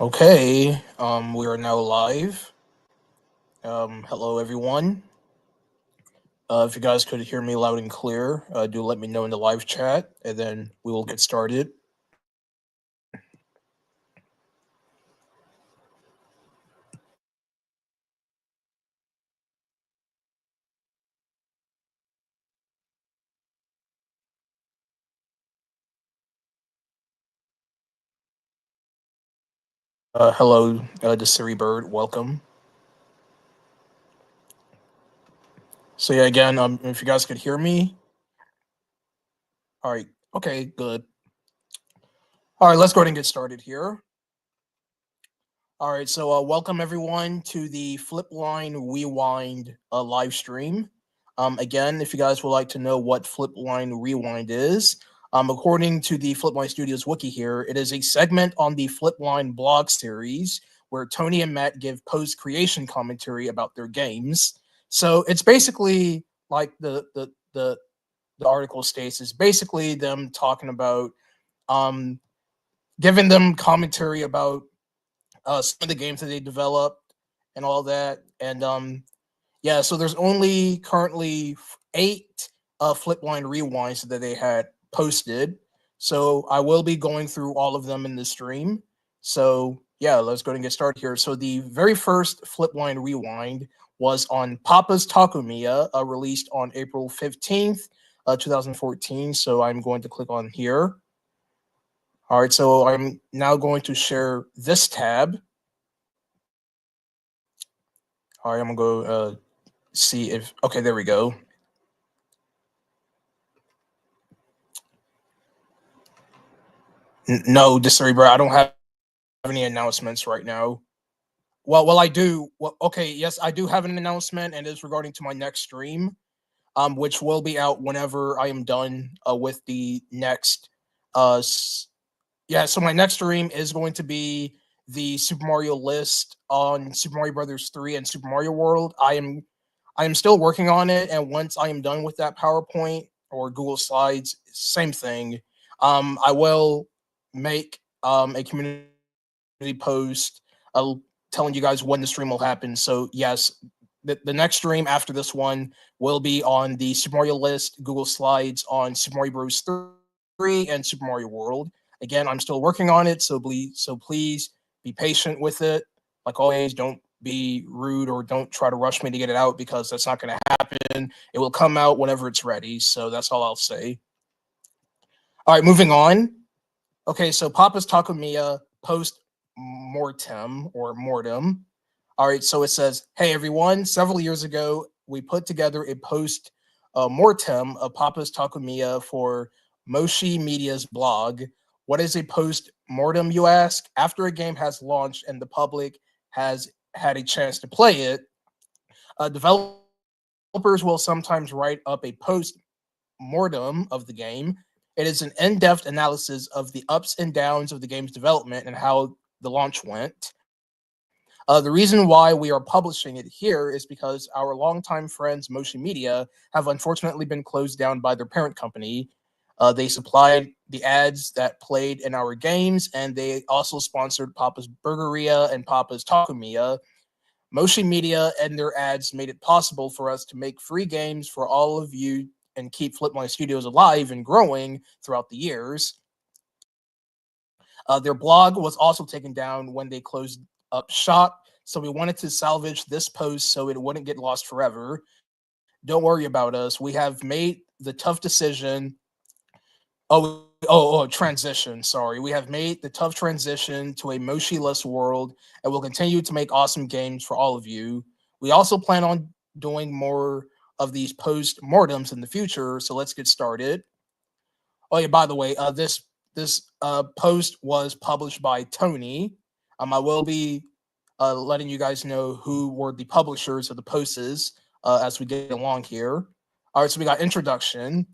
Okay, we are now live. Hello everyone. If you guys could hear me loud and clear, do let me know in the live chat, and then we will get started. Hello, the Siri Bird. Welcome. So yeah, again, if you guys could hear me, all right. Okay, good. All right, let's go ahead and get started here. All right, so welcome everyone to the Flipline Rewind live stream. Again, if you guys would like to know what Flipline Rewind is, according to the Flipline Studios wiki here, it is a segment on the Flipline blog series where Tony and Matt give post-creation commentary about their games. So it's basically like the article states, is basically them talking about um, giving them commentary about some of the games that they developed and all that. And yeah, so there's only currently eight Flipline rewinds that they had posted. So I will be going through all of them in the stream. So yeah, let's go ahead and get started here. So the very first Flipline rewind was on Papa's Takumiya, released on April 15th, 2014. So I'm going to click on here. All right, so I'm now going to share this tab. All right, I'm gonna go see if okay, there we go. No, Discerebro, I don't have any announcements right now. Well, I do. Well, okay, yes, I do have an announcement, and it's regarding to my next stream, which will be out whenever I am done with the next. Yeah, so my next stream is going to be the Super Mario list on Super Mario Brothers 3 and Super Mario World. I am still working on it, and once I am done with that PowerPoint or Google Slides, same thing. I will make a community post telling you guys when the stream will happen. So yes, the next stream after this one will be on the Super Mario list, Google Slides on Super Mario Bros. 3 and Super Mario World. Again, I'm still working on it, so please be patient with it. Like always, don't be rude or don't try to rush me to get it out because that's not going to happen. It will come out whenever it's ready. So that's all I'll say. All right, moving on. Okay, so Papa's Takumiya post mortem or mortem. All right, so it says, "Hey everyone, several years ago we put together a post mortem of Papa's Takumiya for Moshi Media's blog. What is a post mortem, you ask? After a game has launched and the public has had a chance to play it, developers will sometimes write up a post mortem of the game. It is an in-depth analysis of the ups and downs of the game's development and how the launch went. The reason why we are publishing it here is because our longtime friends, Motion Media, have unfortunately been closed down by their parent company. They supplied the ads that played in our games, and they also sponsored Papa's Burgeria and Papa's Takumiya. Motion Media and their ads made it possible for us to make free games for all of you and keep Flipline Studios alive and growing throughout the years. Their blog was also taken down when they closed up shop, so we wanted to salvage this post so it wouldn't get lost forever. Don't worry about us. We have made the tough decision. Transition. Sorry. We have made the tough transition to a Moshi-less world and will continue to make awesome games for all of you. We also plan on doing more of these post-mortems in the future, so let's get started. Oh yeah, by the way, this post was published by Tony. I will be letting you guys know who were the publishers of the posts as we get along here. All right, so we got introduction.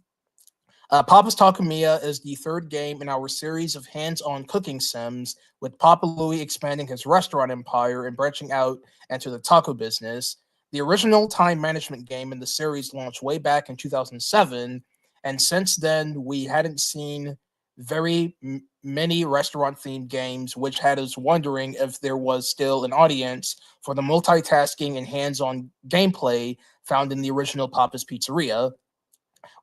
Papa's Takumiya is the third game in our series of hands-on cooking sims, with Papa Louie expanding his restaurant empire and branching out into the taco business. The original time management game in the series launched way back in 2007, and since then we hadn't seen many restaurant themed games, which had us wondering if there was still an audience for the multitasking and hands on gameplay found in the original Papa's Pizzeria.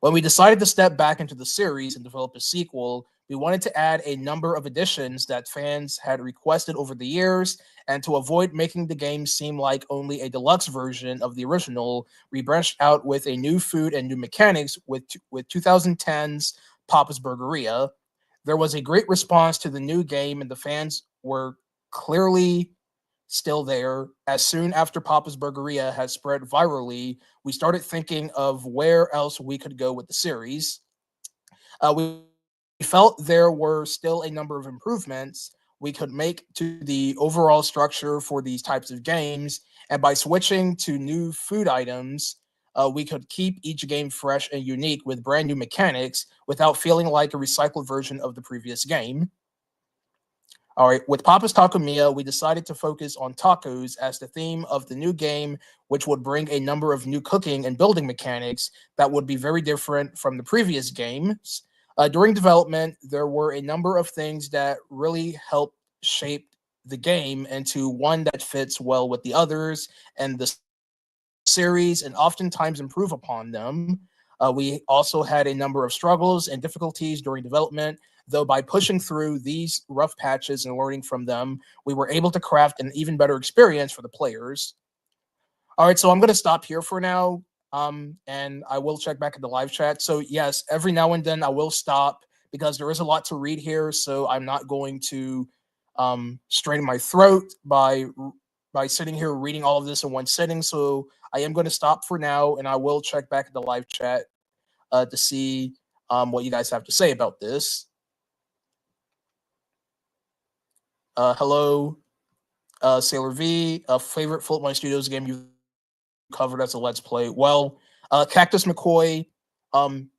When we decided to step back into the series and develop a sequel, we wanted to add a number of additions that fans had requested over the years, and to avoid making the game seem like only a deluxe version of the original, we branched out with a new food and new mechanics with 2010's Papa's Burgeria. There was a great response to the new game, and the fans were clearly still there. As soon after Papa's Burgeria has spread virally, we started thinking of where else we could go with the series. We felt there were still a number of improvements we could make to the overall structure for these types of games, and by switching to new food items, we could keep each game fresh and unique with brand new mechanics without feeling like a recycled version of the previous game. All right, with Papa's Taco Mia, we decided to focus on tacos as the theme of the new game, which would bring a number of new cooking and building mechanics that would be very different from the previous games. During development, there were a number of things that really helped shape the game into one that fits well with the others and the series, and oftentimes improve upon them. We also had a number of struggles and difficulties during development, though by pushing through these rough patches and learning from them, we were able to craft an even better experience for the players. All right, so I'm going to stop here for now, and I will check back in the live chat. So yes, every now and then I will stop because there is a lot to read here, so I'm not going to strain my throat by sitting here reading all of this in one sitting. So I am going to stop for now, and I will check back in the live chat to see what you guys have to say about this. Hello, Sailor V. Favorite Flipline Studios game you've covered as a Let's Play? Well, Cactus McCoy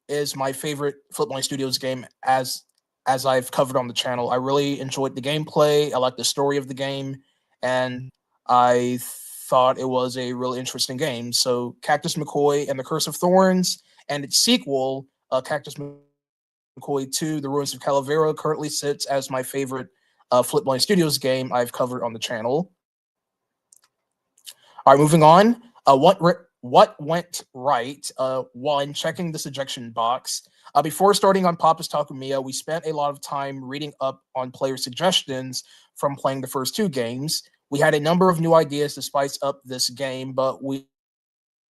is my favorite Flipline Studios game as I've covered on the channel. I really enjoyed the gameplay. I like the story of the game, and I thought it was a really interesting game. So Cactus McCoy and the Curse of Thorns and its sequel, Cactus McCoy 2, The Ruins of Calavera, currently sits as my favorite Flipline Studios game I've covered on the channel. All right, moving on. What went right? One, checking the suggestion box. Before starting on Papa's Taco Mia, we spent a lot of time reading up on player suggestions from playing the first two games. We had a number of new ideas to spice up this game, but we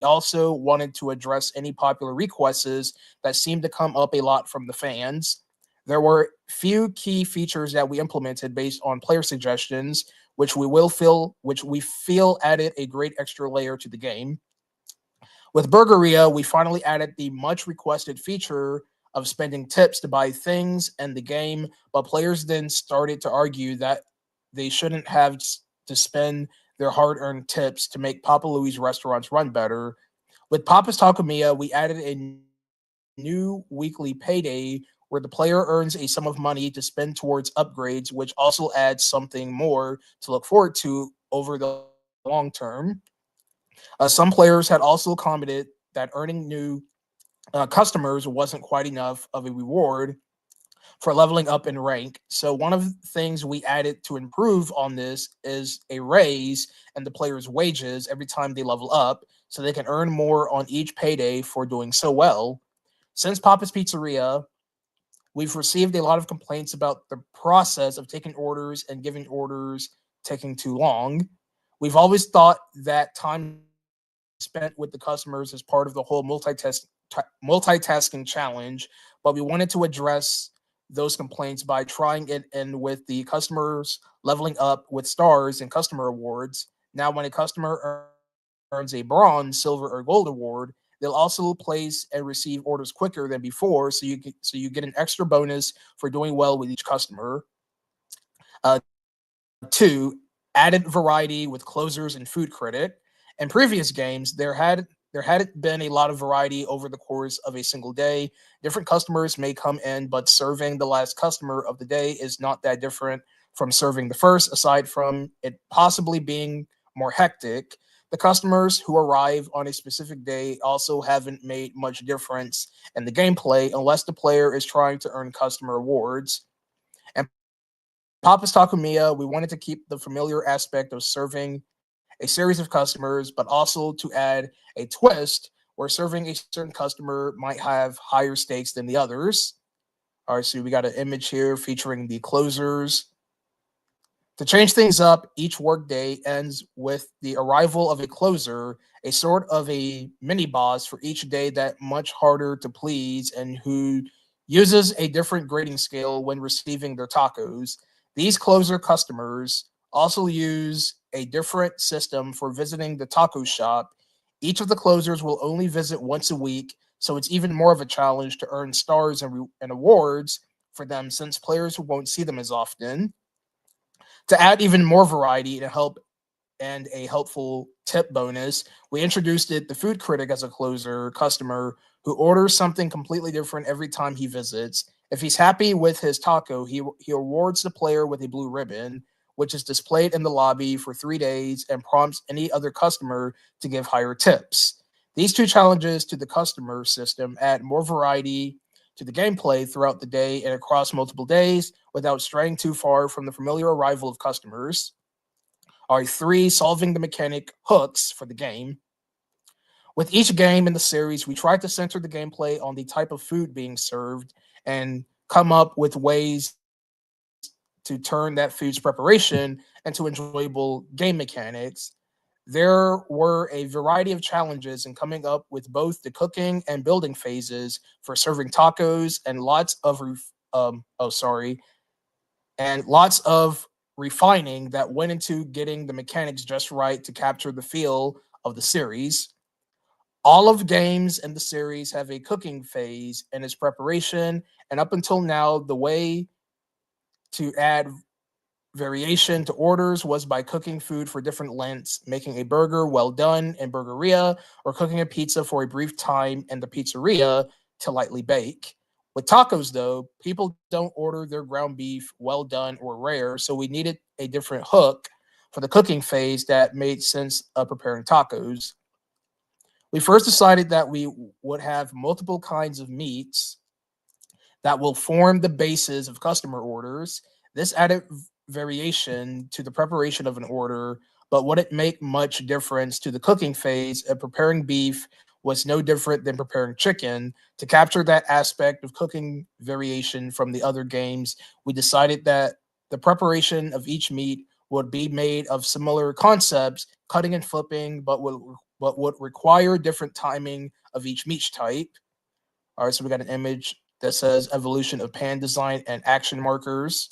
also wanted to address any popular requests that seemed to come up a lot from the fans. There were few key features that we implemented based on player suggestions, which we feel added a great extra layer to the game. With Burgeria, we finally added the much requested feature of spending tips to buy things in the game, but players then started to argue that they shouldn't have to spend their hard-earned tips to make Papa Louie's restaurants run better. With Papa's Taco Mia, we added a new weekly payday where the player earns a sum of money to spend towards upgrades, which also adds something more to look forward to over the long term. Some players had also commented that earning new customers wasn't quite enough of a reward for leveling up in rank. So one of the things we added to improve on this is a raise in the players' wages every time they level up, so they can earn more on each payday for doing so well. Since Papa's Pizzeria, we've received a lot of complaints about the process of taking orders and giving orders taking too long. We've always thought that time spent with the customers is part of the whole multitasking challenge, but we wanted to address those complaints by trying it in with the customers leveling up with stars and customer awards. Now, when a customer earns a bronze, silver, or gold award, they'll also place and receive orders quicker than before, so you get an extra bonus for doing well with each customer. Uh, Two, added variety with closers and food credit. In previous games, there hadn't been a lot of variety over the course of a single day. Different customers may come in, but serving the last customer of the day is not that different from serving the first, aside from it possibly being more hectic. The customers who arrive on a specific day also haven't made much difference in the gameplay unless the player is trying to earn customer rewards. And Papa's Takumiya, we wanted to keep the familiar aspect of serving a series of customers, but also to add a twist where serving a certain customer might have higher stakes than the others. All right, so we got an image here featuring the closers. To change things up, each workday ends with the arrival of a closer, a sort of a mini boss for each day that much harder to please and who uses a different grading scale when receiving their tacos. These closer customers also use a different system for visiting the taco shop. Each of the closers will only visit once a week, so it's even more of a challenge to earn stars and awards for them since players who won't see them as often. To add even more variety to help and a helpful tip bonus, we introduced the food critic as a closer customer who orders something completely different every time he visits. If he's happy with his taco, he awards the player with a blue ribbon, which is displayed in the lobby for 3 days and prompts any other customer to give higher tips. These two challenges to the customer system add more variety to the gameplay throughout the day and across multiple days without straying too far from the familiar arrival of customers. Are three solving the mechanic hooks for the game. With each game in the series, we try to center the gameplay on the type of food being served and come up with ways to turn that food's preparation into enjoyable game mechanics. There were a variety of challenges in coming up with both the cooking and building phases for serving tacos and lots of refining that went into getting the mechanics just right to capture the feel of the series. All of games in the series have a cooking phase and its preparation, and up until now, the way to add variation to orders was by cooking food for different lengths, making a burger well done in burgeria, or cooking a pizza for a brief time in the pizzeria to lightly bake. With tacos, though, people don't order their ground beef well done or rare, so we needed a different hook for the cooking phase that made sense of preparing tacos. We first decided that we would have multiple kinds of meats that will form the basis of customer orders. This added variation to the preparation of an order, but wouldn't make much difference to the cooking phase. And preparing beef was no different than preparing chicken. To capture that aspect of cooking variation from the other games, we decided that the preparation of each meat would be made of similar concepts, cutting and flipping, but would require different timing of each meat type. All right, so we got an image that says evolution of pan design and action markers.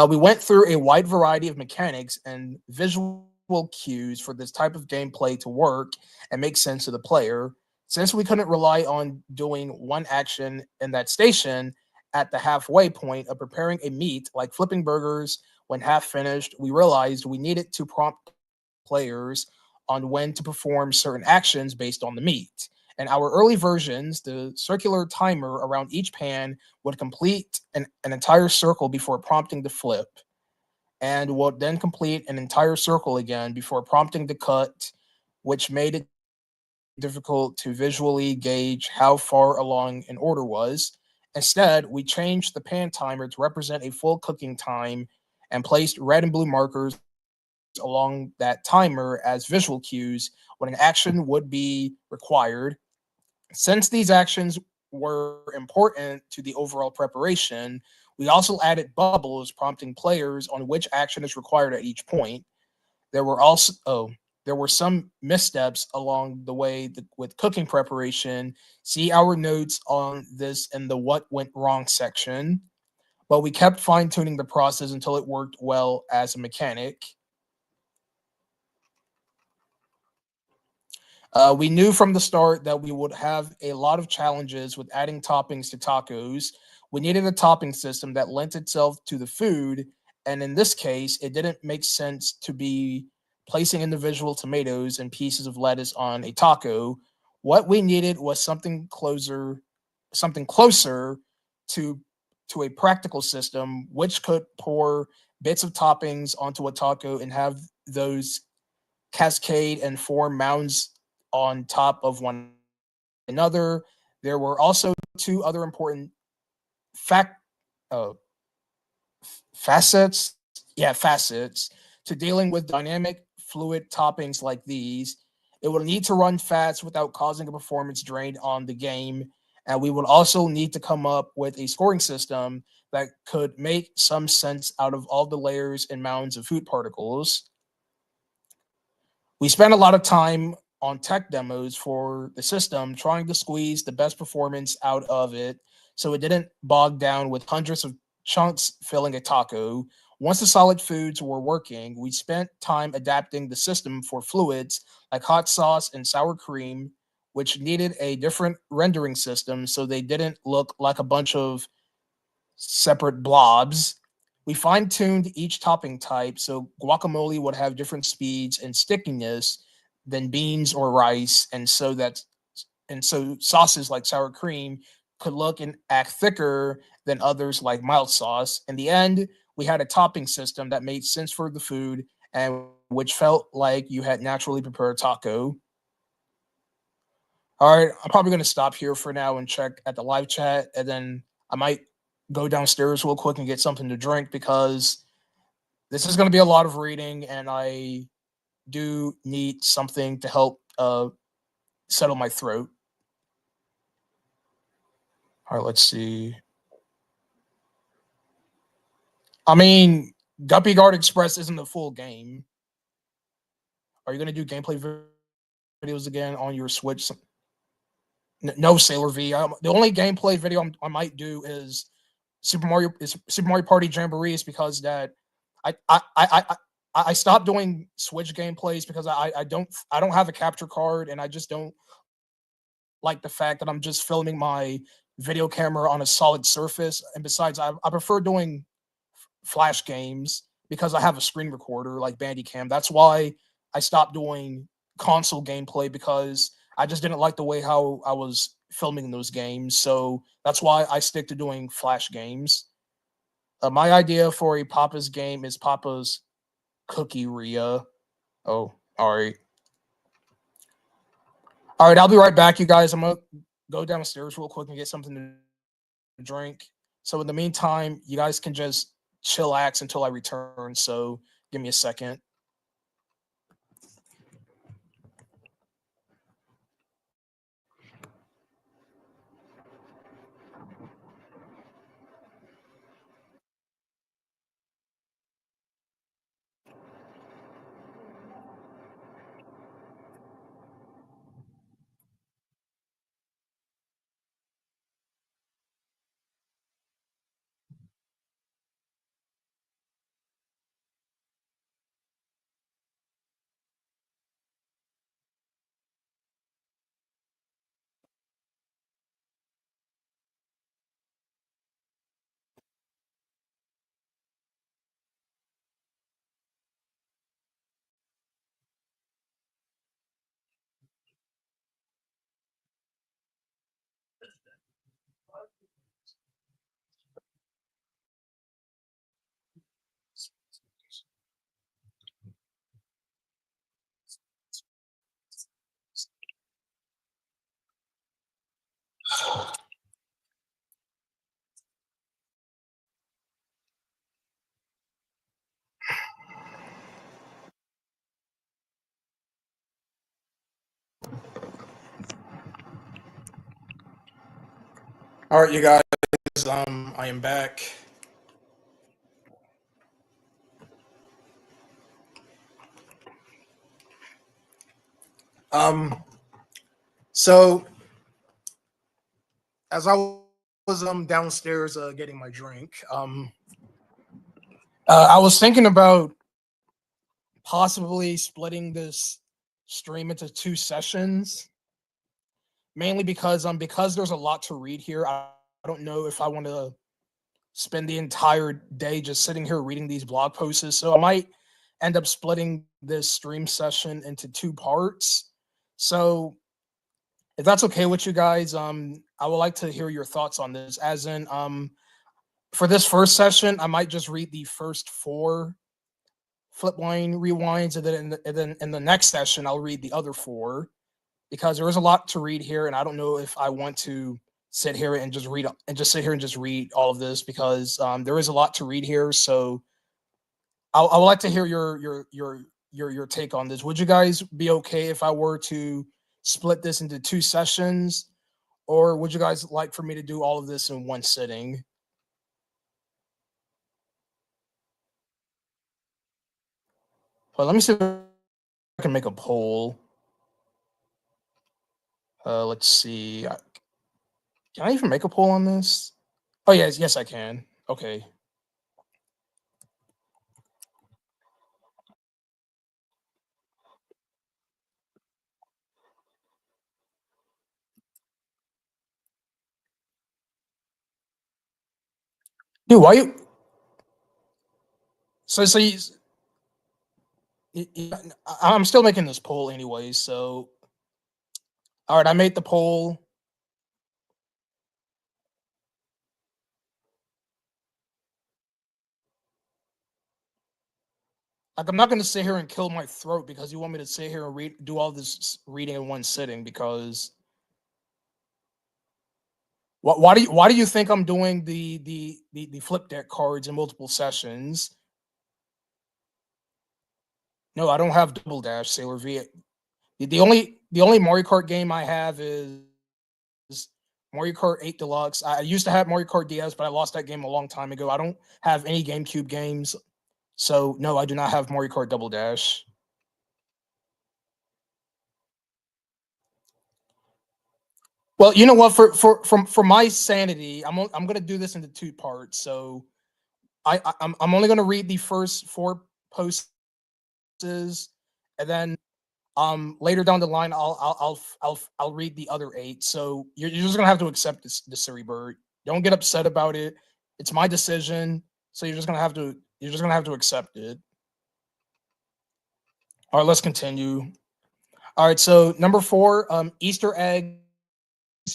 We went through a wide variety of mechanics and visual cues for this type of gameplay to work and make sense to the player. Since we couldn't rely on doing one action in that station at the halfway point of preparing a meat like flipping burgers when half finished, we realized we needed to prompt players on when to perform certain actions based on the meat. In our early versions, the circular timer around each pan would complete an entire circle before prompting the flip, and would then complete an entire circle again before prompting the cut, which made it difficult to visually gauge how far along an order was. Instead, we changed the pan timer to represent a full cooking time and placed red and blue markers along that timer as visual cues when an action would be required. Since these actions were important to the overall preparation, we also added bubbles prompting players on which action is required at each point. There were also there were some missteps along the way with cooking preparation. See our notes on this in the what went wrong section. But we kept fine tuning the process until it worked well as a mechanic. We knew from the start that we would have a lot of challenges with adding toppings to tacos. We needed a topping system that lent itself to the food, and in this case, it didn't make sense to be placing individual tomatoes and pieces of lettuce on a taco. What we needed was something closer to a practical system which could pour bits of toppings onto a taco and have those cascade and form mounds on top of one another. There were also two other important fact uh, facets, yeah, facets to dealing with dynamic fluid toppings like these. It will need to run fast without causing a performance drain on the game, and we will also need to come up with a scoring system that could make some sense out of all the layers and mounds of food particles. We spent a lot of time on tech demos for the system, trying to squeeze the best performance out of it so it didn't bog down with hundreds of chunks filling a taco. Once the solid foods were working, we spent time adapting the system for fluids like hot sauce and sour cream, which needed a different rendering system so they didn't look like a bunch of separate blobs. We fine tuned each topping type so guacamole would have different speeds and stickiness than beans or rice, and so sauces like sour cream could look and act thicker than others like mild sauce. In the end, we had a topping system that made sense for the food and which felt like you had naturally prepared taco. All right, I'm probably going to stop here for now and check at the live chat, and then I might go downstairs real quick and get something to drink because this is going to be a lot of reading, and I do need something to help settle my throat. All right, let's see. I mean, Guppy Guard Express isn't the full game. Are you going to do gameplay videos again on your Switch? No, Sailor V. The only gameplay video I might do is Super Mario Party Jamboree is because that I I I I, I stopped doing Switch gameplays because I don't have a capture card, and I just don't like the fact that I'm just filming my video camera on a solid surface. And besides, I prefer doing Flash games because I have a screen recorder like Bandicam. That's why I stopped doing console gameplay because I just didn't like the way how I was filming those games. So that's why I stick to doing Flash games. My idea for a Papa's game is Papa's Cookie Ria. Oh, all right. All right, I'll be right back, you guys. I'm going to go downstairs real quick and get something to drink. So in the meantime, you guys can just chillax until I return. So give me a second. All right, you guys. I am back. Um, so as I was downstairs getting my drink, I was thinking about possibly splitting this stream into two sessions, mainly because there's a lot to read here. I don't know if I want to spend the entire day just sitting here reading these blog posts. So I might end up splitting this stream session into two parts. So if that's okay with you guys, I would like to hear your thoughts on this. As in, for this first session, I might just read the first Flipline rewinds, and then in the next session I'll read the other four, because there is a lot to read here, and I don't know if I want to sit here and just read and just sit here and just read all of this, because there is a lot to read here. So I would like to hear your take on this. Would you guys be okay if I were to split this into two sessions, or would you guys like for me to do all of this in one sitting? Well, let me see if I can make a poll. Let's see. Can I even make a poll on this? Oh yes, yes I can. Okay. Dude, why you? So I'm still making this poll anyway. So all right, I made the poll. Like, I'm not going to sit here and kill my throat because you want me to sit here and do all this reading in one sitting. Because why do you think I'm doing the flip deck cards in multiple sessions? No, I don't have Double Dash, Sailor V. The only Mario Kart game I have is Mario Kart 8 Deluxe. I used to have Mario Kart DS, but I lost that game a long time ago. I don't have any GameCube games, so no, I do not have Mario Kart Double Dash. Well, you know what? For my sanity, I'm gonna do this into two parts. So I'm only gonna read the first four posts, and then later down the line I'll read the other eight. So you're just gonna have to accept this, Siri Bird. Don't get upset about it. It's my decision. So you're just gonna have to accept it. All right, let's continue. All right, so number four, Easter eggs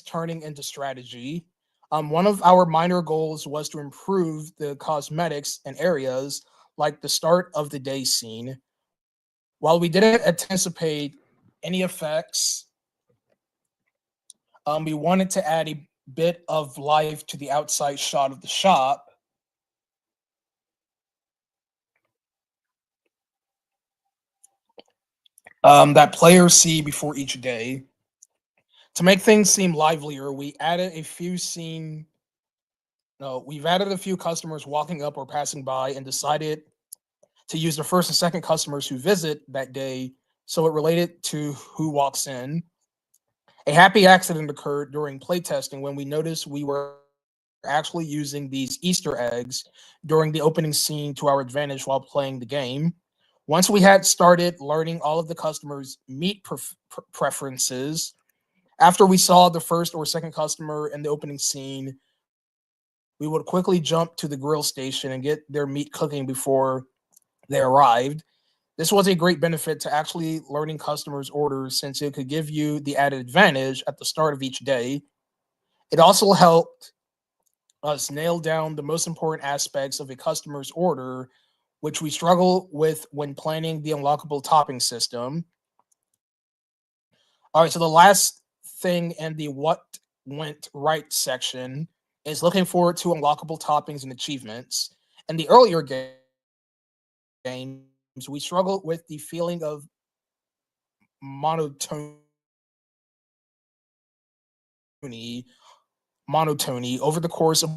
turning into strategy. One of our minor goals was to improve the cosmetics and areas like the start of the day scene. While we didn't anticipate any effects, we wanted to add a bit of life to the outside shot of the shop. That players see before each day. To make things seem livelier, we've added a few customers walking up or passing by, and decided to use the first and second customers who visit that day, so it related to who walks in. A happy accident occurred during playtesting when we noticed we were actually using these Easter eggs during the opening scene to our advantage while playing the game. Once we had started learning all of the customers' meat preferences, after we saw the first or second customer in the opening scene, we would quickly jump to the grill station and get their meat cooking before they arrived. This was a great benefit to actually learning customers' orders, since it could give you the added advantage at the start of each day. It also helped us nail down the most important aspects of a customer's order, which we struggle with when planning the unlockable topping system. All right, so the last thing in the what went right section is looking forward to unlockable toppings and achievements. In the earlier games, we struggled with the feeling of monotony monotony over the course of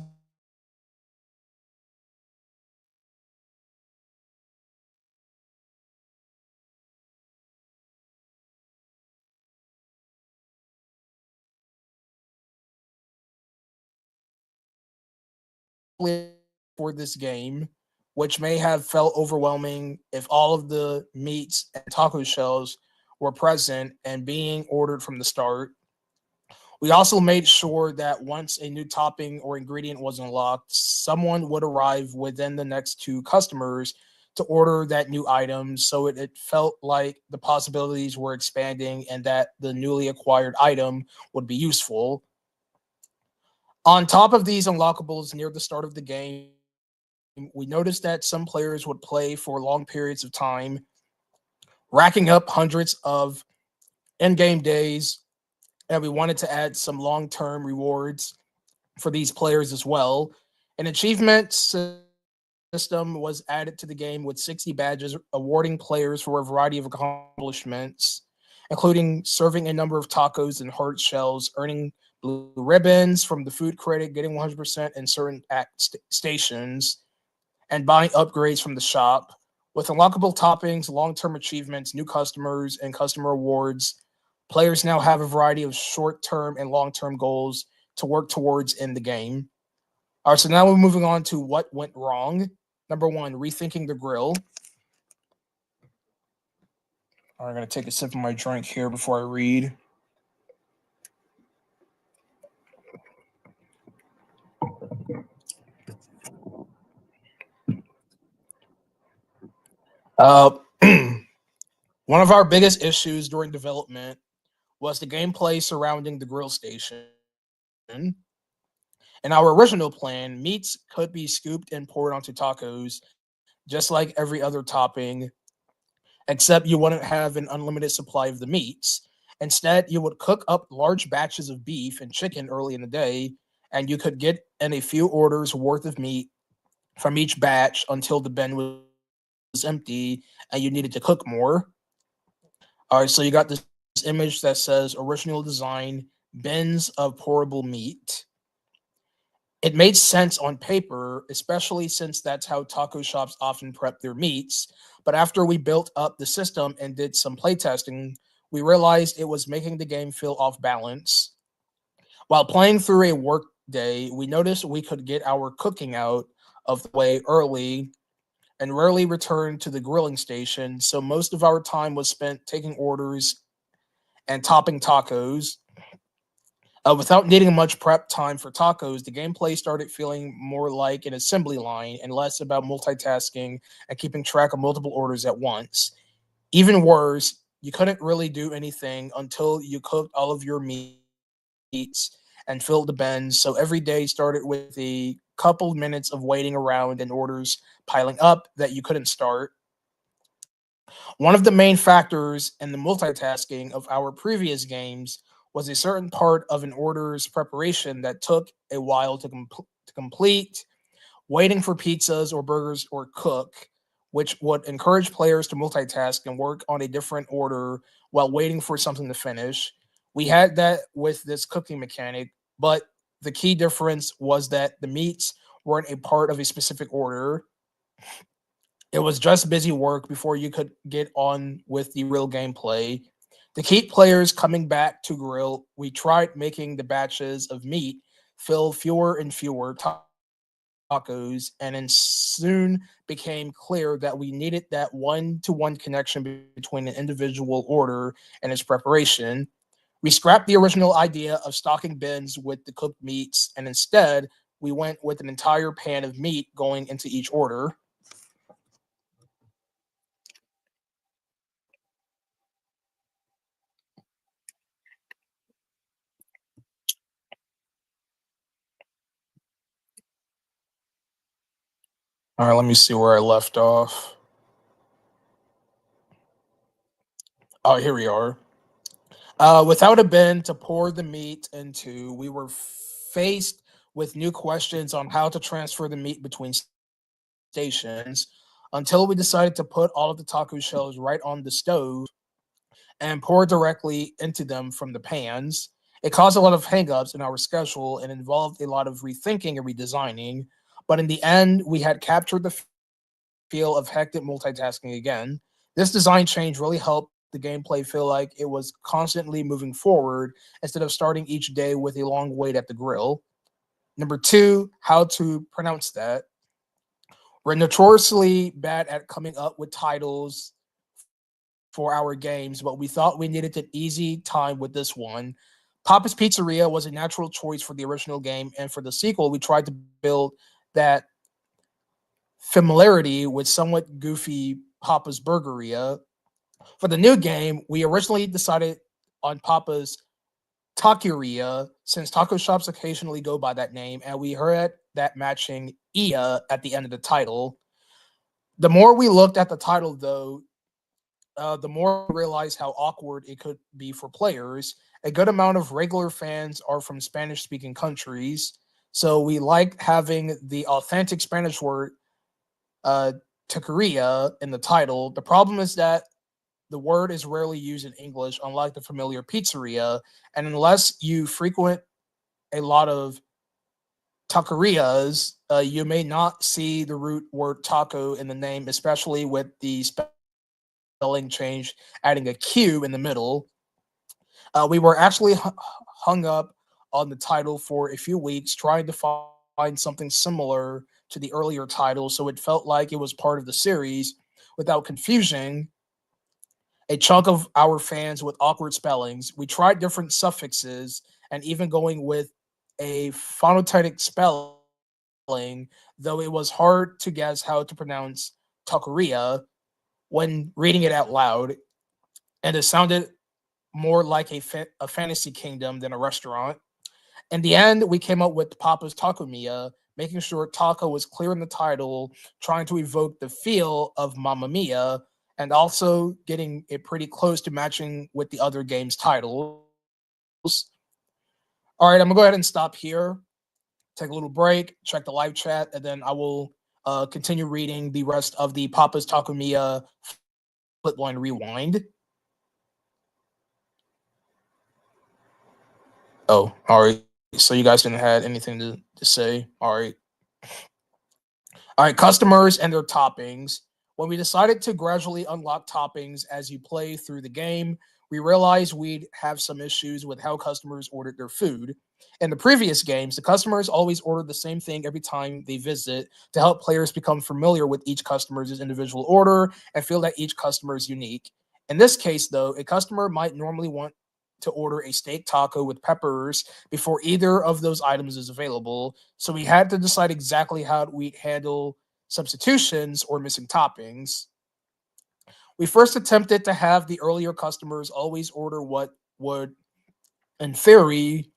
for this game, which may have felt overwhelming if all of the meats and taco shells were present and being ordered from the start. We also made sure that once a new topping or ingredient was unlocked, someone would arrive within the next two customers to order that new item, so it felt like the possibilities were expanding and that the newly acquired item would be useful. On top of these unlockables near the start of the game, we noticed that some players would play for long periods of time, racking up hundreds of in-game days, and we wanted to add some long-term rewards for these players as well. An achievement system was added to the game with 60 badges awarding players for a variety of accomplishments, including serving a number of tacos and heart shells, earning blue ribbons from the food critic, getting 100% in certain stations, and buying upgrades from the shop. With unlockable toppings, long term achievements, new customers, and customer rewards, players now have a variety of short term and long term goals to work towards in the game. All right, so now we're moving on to what went wrong. Number one, rethinking the grill. All right, I'm going to take a sip of my drink here before I read. Uh, one of our biggest issues during development was the gameplay surrounding the grill station. In our original plan, meats could be scooped and poured onto tacos, just like every other topping, except you wouldn't have an unlimited supply of the meats. Instead, you would cook up large batches of beef and chicken early in the day, and you could get in a few orders worth of meat from each batch until the bin was empty and you needed to cook more. All right, so you got this image that says original design bins of pourable meat. It made sense on paper, especially since that's how taco shops often prep their meats. But after we built up the system and did some playtesting, we realized it was making the game feel off balance. While playing through a work day, we noticed we could get our cooking out of the way early and rarely return to the grilling station, so most of our time was spent taking orders and topping tacos. Without needing much prep time for tacos, the gameplay started feeling more like an assembly line and less about multitasking and keeping track of multiple orders at once. Even worse, you couldn't really do anything until you cooked all of your meats and filled the bins. So every day started with a couple minutes of waiting around and orders piling up that you couldn't start. One of the main factors in the multitasking of our previous games was a certain part of an order's preparation that took a while to complete, waiting for pizzas or burgers or cook, which would encourage players to multitask and work on a different order while waiting for something to finish. We had that with this cooking mechanic, but the key difference was that the meats weren't a part of a specific order. It was just busy work before you could get on with the real gameplay. To keep players coming back to grill, we tried making the batches of meat fill fewer and fewer tacos, and then soon became clear that we needed that one-to-one connection between an individual order and its preparation. We scrapped the original idea of stocking bins with the cooked meats, and instead, we went with an entire pan of meat going into each order. All right, let me see where I left off. Oh, here we are. Without a bin to pour the meat into, we were faced with new questions on how to transfer the meat between stations until we decided to put all of the taco shells right on the stove and pour directly into them from the pans. It caused a lot of hangups in our schedule and involved a lot of rethinking and redesigning. But in the end, we had captured the feel of hectic multitasking again. This design change really helped the gameplay feel like it was constantly moving forward instead of starting each day with a long wait at the grill. Number two, how to pronounce that. We're notoriously bad at coming up with titles for our games, but we thought we needed an easy time with this one. Papa's Pizzeria was a natural choice for the original game, and for the sequel, we tried to build that familiarity with somewhat goofy Papa's Burgeria. For the new game, we originally decided on Papa's Taqueria, since taco shops occasionally go by that name, and we heard that matching Ia at the end of the title. The more we looked at the title, though, the more we realized how awkward it could be for players. A good amount of regular fans are from Spanish speaking countries, so we like having the authentic Spanish word uh, taqueria in the title. The problem is that the word is rarely used in English, unlike the familiar pizzeria, and unless you frequent a lot of taquerias, you may not see the root word taco in the name, especially with the spelling change, adding a Q in the middle. We were actually hung up on the title for a few weeks, trying to find something similar to the earlier title, so it felt like it was part of the series without confusing a chunk of our fans with awkward spellings. We tried different suffixes and even going with a phonetic spelling, though it was hard to guess how to pronounce taqueria when reading it out loud, and it sounded more like a fantasy kingdom than a restaurant. In the end, we came up with Papa's Taco Mia, making sure taco was clear in the title, trying to evoke the feel of Mamma Mia, and also getting it pretty close to matching with the other game's titles. All right, I'm gonna go ahead and stop here, take a little break, check the live chat, and then I will continue reading the rest of the Papa's Taco Mia Flipline Rewind. Oh, all right. So you guys didn't have anything to say. All right. All right, customers and their toppings. When we decided to gradually unlock toppings as you play through the game, we realized we'd have some issues with how customers ordered their food. In the previous games, the customers always ordered the same thing every time they visit to help players become familiar with each customer's individual order and feel that each customer is unique. In this case, though, a customer might normally want to order a steak taco with peppers before either of those items is available. So we had to decide exactly how we'd handle substitutions or missing toppings. We first attempted to have the earlier customers always order what would, in theory,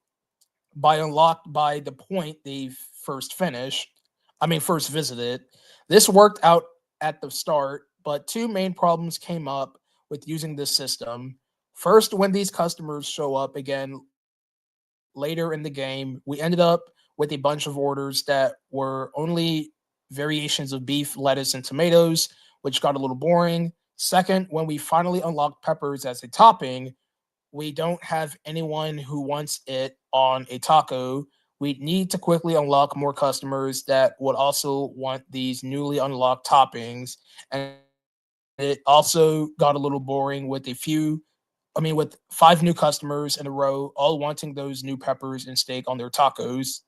by unlocked by the point they first finished. First visited. This worked out at the start, but two main problems came up with using this system. First, when these customers show up again later in the game, we ended up with a bunch of orders that were only variations of beef, lettuce, and tomatoes, which got a little boring. Second, when we finally unlocked peppers as a topping, we don't have anyone who wants it on a taco. We need to quickly unlock more customers that would also want these newly unlocked toppings. And it also got a little boring with with five new customers in a row, all wanting those new peppers and steak on their tacos.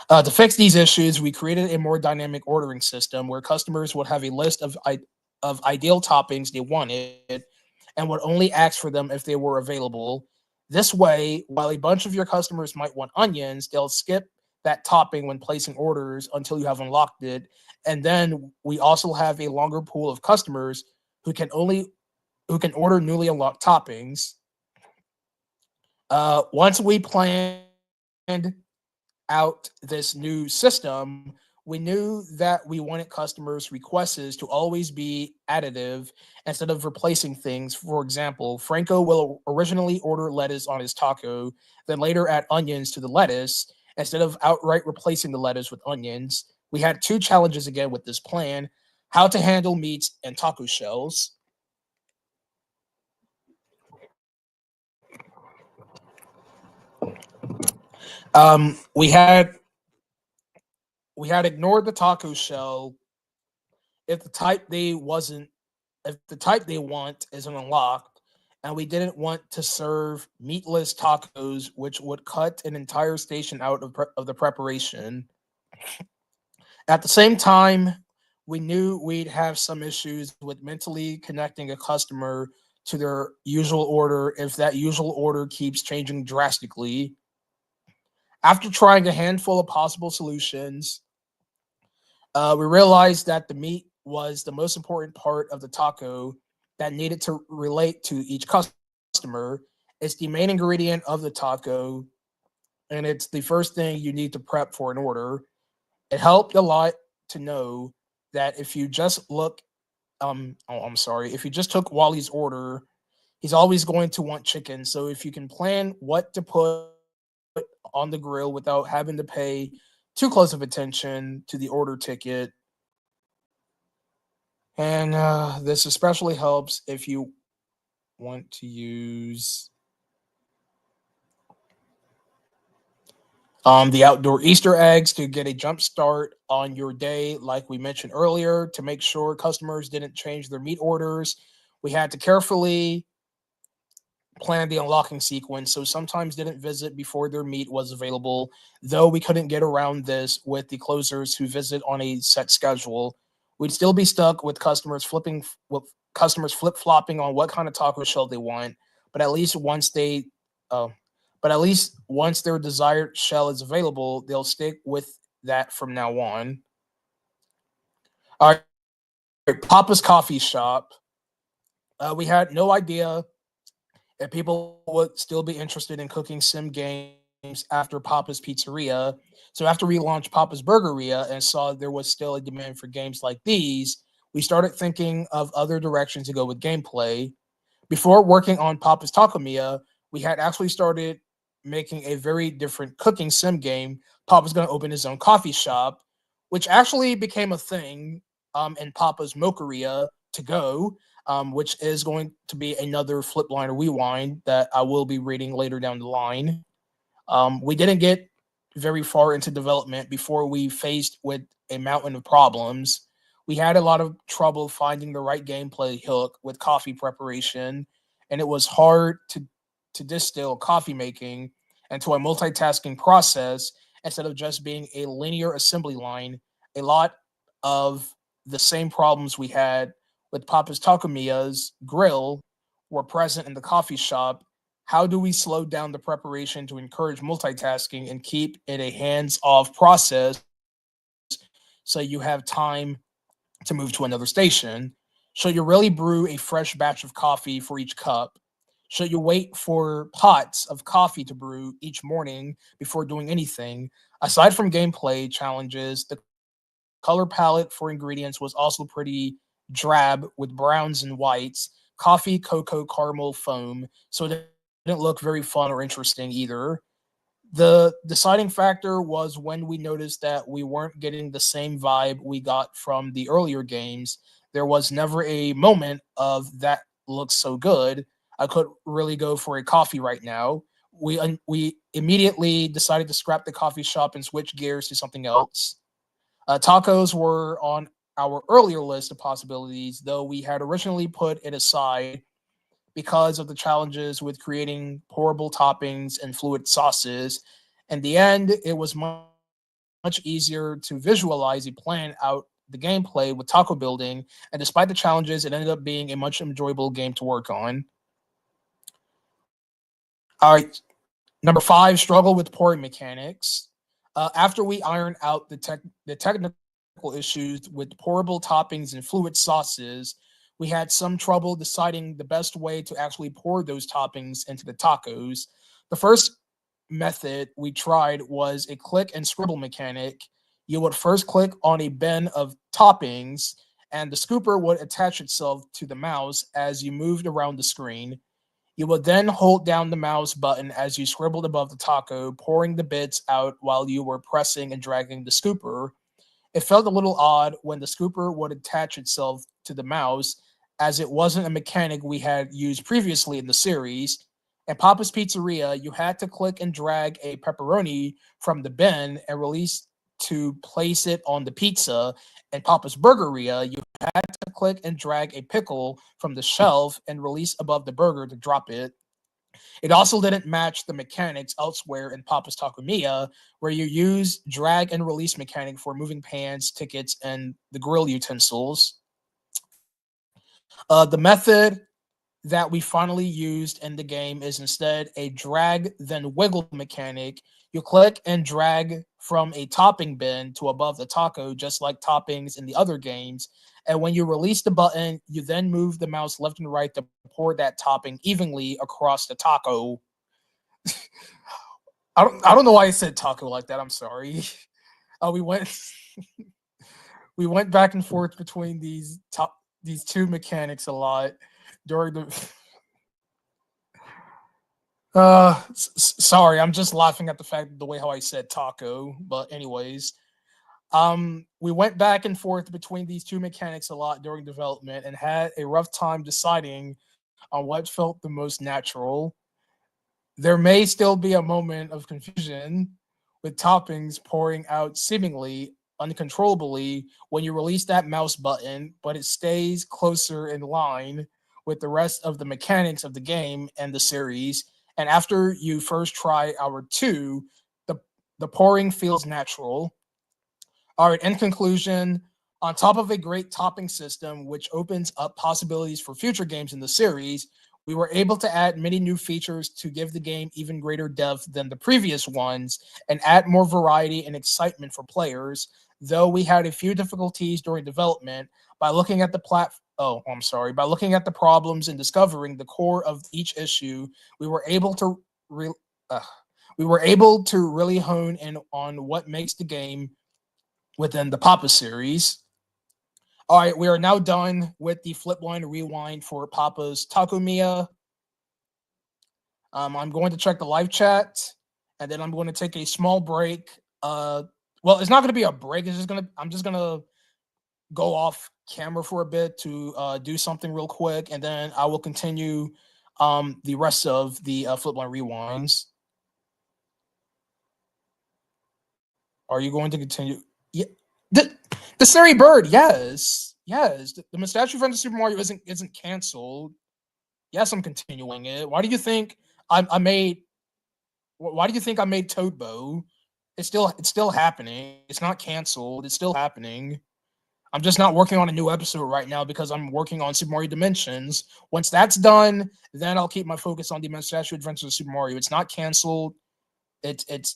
To fix these issues, we created a more dynamic ordering system where customers would have a list of ideal toppings they wanted and would only ask for them if they were available. This way, while a bunch of your customers might want onions, they'll skip that topping when placing orders until you have unlocked it. And then we also have a longer pool of customers who can only who can order newly unlocked toppings. Once we planned out this new system, we knew that we wanted customers' requests to always be additive instead of replacing things. For example, Franco will originally order lettuce on his taco, then later add onions to the lettuce instead of outright replacing the lettuce with onions. We had two challenges again with this plan: how to handle meats and taco shells. Um, we had we had ignored the taco shell if the type they wasn't if the type they want isn't unlocked, and we didn't want to serve meatless tacos, which would cut an entire station out of the preparation. At the same time, we knew we'd have some issues with mentally connecting a customer to their usual order if that usual order keeps changing drastically. After trying a handful of possible solutions, we realized that the meat was the most important part of the taco that needed to relate to each customer. It's the main ingredient of the taco. and it's the first thing you need to prep for an order. It helped a lot to know that if you just look, I'm sorry, if you just took Wally's order, he's always going to want chicken. So if you can plan what to put on the grill without having to pay too close of attention to the order ticket, and this especially helps if you want to use the outdoor Easter eggs to get a jump start on your day, like we mentioned earlier, to make sure customers didn't change their meat orders. We had to carefully plan the unlocking sequence, so sometimes didn't visit before their meat was available, though we couldn't get around this with the closers who visit on a set schedule. We'd still be stuck with customers flip-flopping on what kind of taco shell they want, but at least once they uh, but at least once their desired shell is available, they'll stick with that from now on. All right, Papa's Coffee Shop. We had no idea if people would still be interested in cooking sim games after Papa's Pizzeria. So after we launched Papa's Burgeria and saw there was still a demand for games like these, we started thinking of other directions to go with gameplay. Before working on Papa's Taco Mia, we had actually started making a very different cooking sim game. Papa's going to open his own coffee shop, which actually became a thing in Papa's Mocharia to go, which is going to be another Flipline or Rewind that I will be reading later down the line. We didn't get very far into development before we faced with a mountain of problems. We had a lot of trouble finding the right gameplay hook with coffee preparation, and it was hard to distill coffee making into a multitasking process instead of just being a linear assembly line. A lot of the same problems we had with Papa's Taco Mia's grill were present in the coffee shop. How do we slow down the preparation to encourage multitasking and keep it a hands off process so you have time to move to another station? Should you really brew a fresh batch of coffee for each cup? Should you wait for pots of coffee to brew each morning before doing anything? Aside from gameplay challenges, the color palette for ingredients was also pretty drab with browns and whites, coffee, cocoa, caramel, foam, so it didn't look very fun or interesting either. The deciding factor was when we noticed that we weren't getting the same vibe we got from the earlier games. There was never a moment of that looks so good. I could really go for a coffee right now. We immediately decided to scrap the coffee shop and switch gears to something else. Tacos were on our earlier list of possibilities, though we had originally put it aside because of the challenges with creating pourable toppings and fluid sauces. In the end, it was much easier to visualize and plan out the gameplay with taco building, and despite the challenges, it ended up being a much enjoyable game to work on. All right, number five, struggle with pouring mechanics. After we ironed out the technical issues with pourable toppings and fluid sauces, we had some trouble deciding the best way to actually pour those toppings into the tacos. The first method we tried was a click and scribble mechanic. You would first click on a bin of toppings, and the scooper would attach itself to the mouse as you moved around the screen. You would then hold down the mouse button as you scribbled above the taco, pouring the bits out while you were pressing and dragging the scooper. It felt a little odd when the scooper would attach itself to the mouse, as it wasn't a mechanic we had used previously in the series. At Papa's Pizzeria, you had to click and drag a pepperoni from the bin and release to place it on the pizza. In Papa's Burgeria, you had to click and drag a pickle from the shelf and release above the burger to drop it. It also didn't match the mechanics elsewhere in Papa's Taco Mia, where you use drag and release mechanic for moving pans, tickets, and the grill utensils. The method that we finally used in the game is instead a drag then wiggle mechanic. You click and drag from a topping bin to above the taco, just like toppings in the other games. And when you release the button, you then move the mouse left and right to pour that topping evenly across the taco. I don't know why I said taco like that. I'm sorry. We went we went back and forth between these two mechanics a lot during the. Sorry, I'm just laughing at the fact the way how I said taco. But anyways, we went back and forth between these two mechanics a lot during development and had a rough time deciding on what felt the most natural. There may still be a moment of confusion with toppings pouring out seemingly uncontrollably when you release that mouse button, but it stays closer in line with the rest of the mechanics of the game and the series. And after you first try hour two, the the pouring feels natural. All right, in conclusion, on top of a great topping system, which opens up possibilities for future games in the series, we were able to add many new features to give the game even greater depth than the previous ones and add more variety and excitement for players. Though we had a few difficulties during development, by looking at the by looking at the problems and discovering the core of each issue, we were able to re- uh, we were able to really hone in on what makes the game within the Papa series. All right, we are now done with the Flipline rewind for Papa's Takumiya. I'm going to check the live chat, and then I'm going to take a small break. Well, it's not going to be a break. I'm just gonna go off camera for a bit to do something real quick, and then I will continue the rest of the Flipline rewinds. Are you going to continue? Yeah, the Sari Bird. Yes, yes. The Mustache Revenge of Super Mario isn't canceled. Yes, I'm continuing it. Why do you think I made? Why do you think I made Toad Bow? It's still happening. It's not canceled. It's still happening. I'm just not working on a new episode right now because I'm working on Super Mario Dimensions. Once that's done, then I'll keep my focus on the Mustache Adventures of Super Mario. It's not canceled.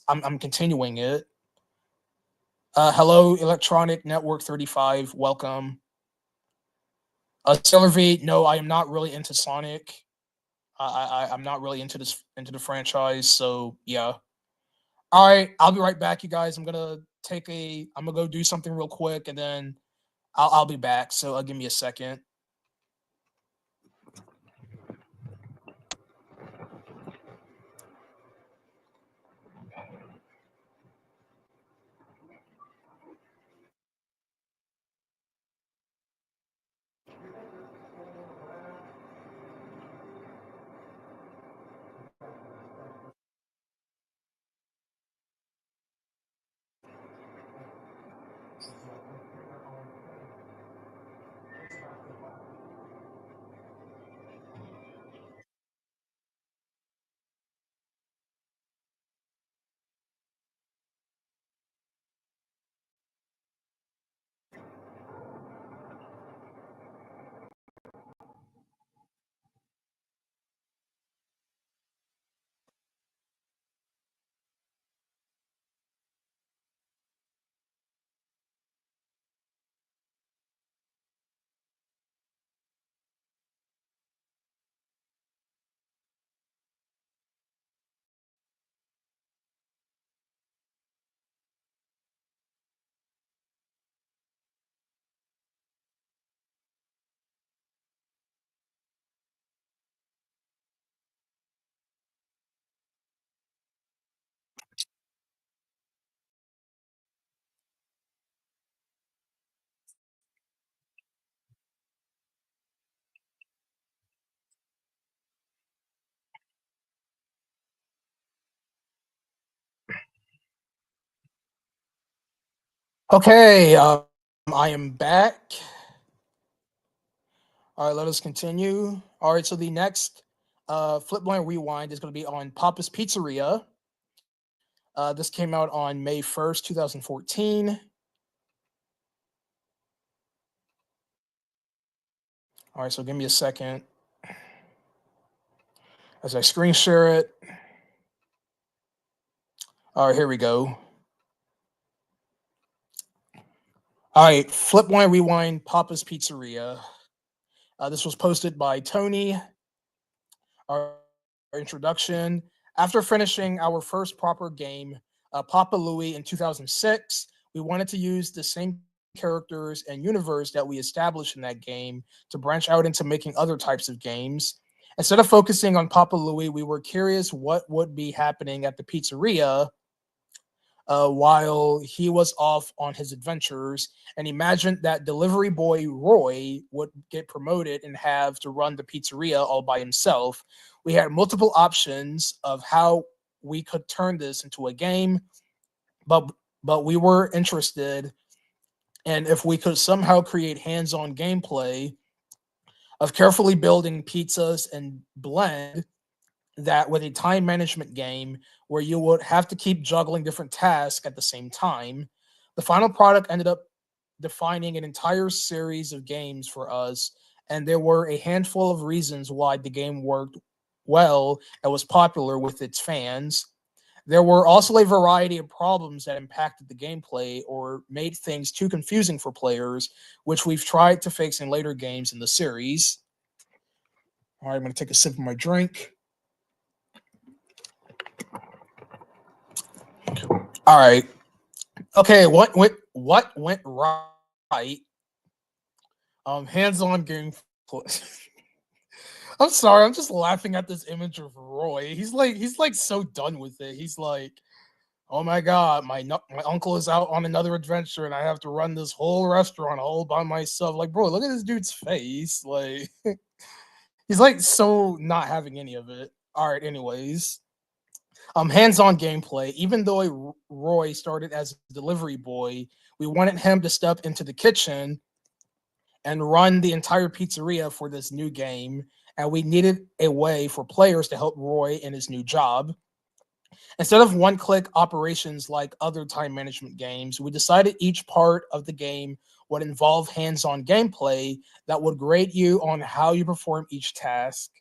I'm continuing it. Hello, Electronic Network 35. Welcome. Sailor V. No, I am not really into Sonic. I'm not really into the franchise. So yeah. All right, I'll be right back, you guys. I'm gonna go do something real quick, and then I'll be back. So give me a second. Okay, I am back. All right, let us continue. All right, so the next Flipline Rewind is going to be on Papa's Pizzeria. This came out on May 1st, 2014. All right, so give me a second as I screen share it. All right, here we go. All right, Flipline Rewind, Papa's Pizzeria. This was posted by Tony. Our introduction. After finishing our first proper game, Papa Louie, in 2006, we wanted to use the same characters and universe that we established in that game to branch out into making other types of games. Instead of focusing on Papa Louie, we were curious what would be happening at the pizzeria while he was off on his adventures, and imagined that delivery boy Roy would get promoted and have to run the pizzeria all by himself. We had multiple options of how we could turn this into a game, but we were interested in if we could somehow create hands-on gameplay of carefully building pizzas and blend that with a time management game where you would have to keep juggling different tasks at the same time. The final product ended up defining an entire series of games for us, and there were a handful of reasons why the game worked well and was popular with its fans. There were also a variety of problems that impacted the gameplay or made things too confusing for players, which we've tried to fix in later games in the series. All right, I'm going to take a sip of my drink. All right. Okay, what went right? Hands-on gameplay. I'm sorry, I'm just laughing at this image of Roy. He's like so done with it. He's like, oh my god, my uncle is out on another adventure, and I have to run this whole restaurant all by myself. Like, bro, look at this dude's face. Like, he's like so not having any of it. All right, anyways. Hands-on gameplay. Even though Roy started as a delivery boy, we wanted him to step into the kitchen and run the entire pizzeria for this new game, and we needed a way for players to help Roy in his new job. Instead of one-click operations like other time management games, we decided each part of the game would involve hands-on gameplay that would grade you on how you perform each task.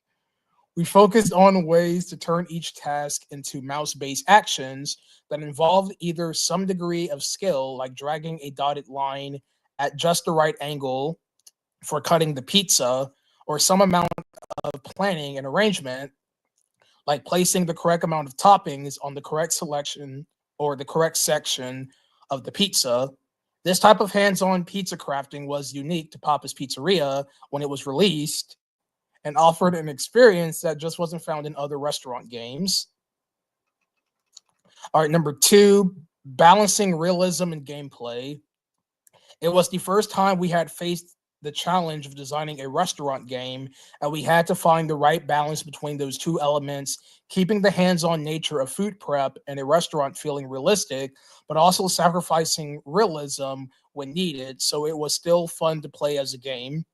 We focused on ways to turn each task into mouse-based actions that involved either some degree of skill, like dragging a dotted line at just the right angle for cutting the pizza, or some amount of planning and arrangement, like placing the correct amount of toppings on the correct selection or the correct section of the pizza. This type of hands-on pizza crafting was unique to Papa's Pizzeria when it was released and offered an experience that just wasn't found in other restaurant games. All right, number two, balancing realism and gameplay. It was the first time we had faced the challenge of designing a restaurant game, and we had to find the right balance between those two elements, keeping the hands-on nature of food prep and a restaurant feeling realistic, but also sacrificing realism when needed, so it was still fun to play as a game.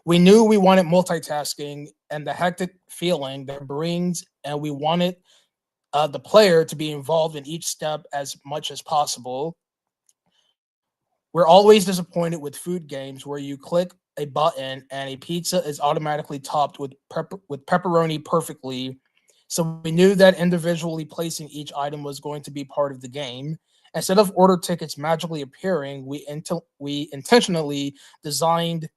We knew we wanted multitasking and the hectic feeling that brings, and we wanted the player to be involved in each step as much as possible. We're always disappointed with food games where you click a button and a pizza is automatically topped with pepperoni perfectly. So we knew that individually placing each item was going to be part of the game. Instead of order tickets magically appearing, we intentionally designed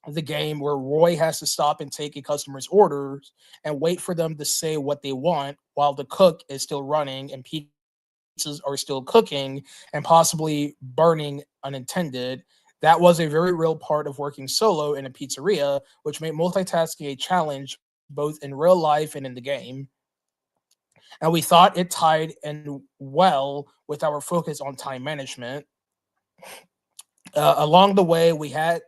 the game where Roy has to stop and take a customer's orders and wait for them to say what they want while the cook is still running and pizzas are still cooking and possibly burning unintended. That was a very real part of working solo in a pizzeria, which made multitasking a challenge both in real life and in the game. And we thought it tied in well with our focus on time management. Along the way, we had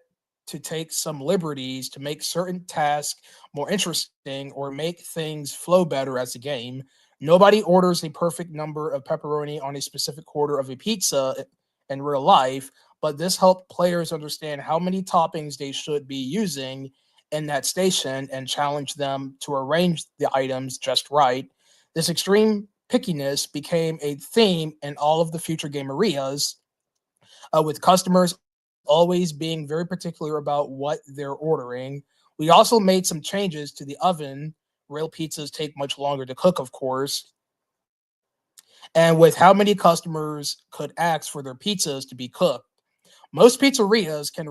to take some liberties to make certain tasks more interesting or make things flow better as a game. Nobody orders a perfect number of pepperoni on a specific quarter of a pizza in real life, but this helped players understand how many toppings they should be using in that station and challenge them to arrange the items just right. This extreme pickiness became a theme in all of the future game areas, with customers always being very particular about what they're ordering. We also made some changes to the oven. Real pizzas take much longer to cook, of course. And with how many customers could ask for their pizzas to be cooked. Most pizzerias can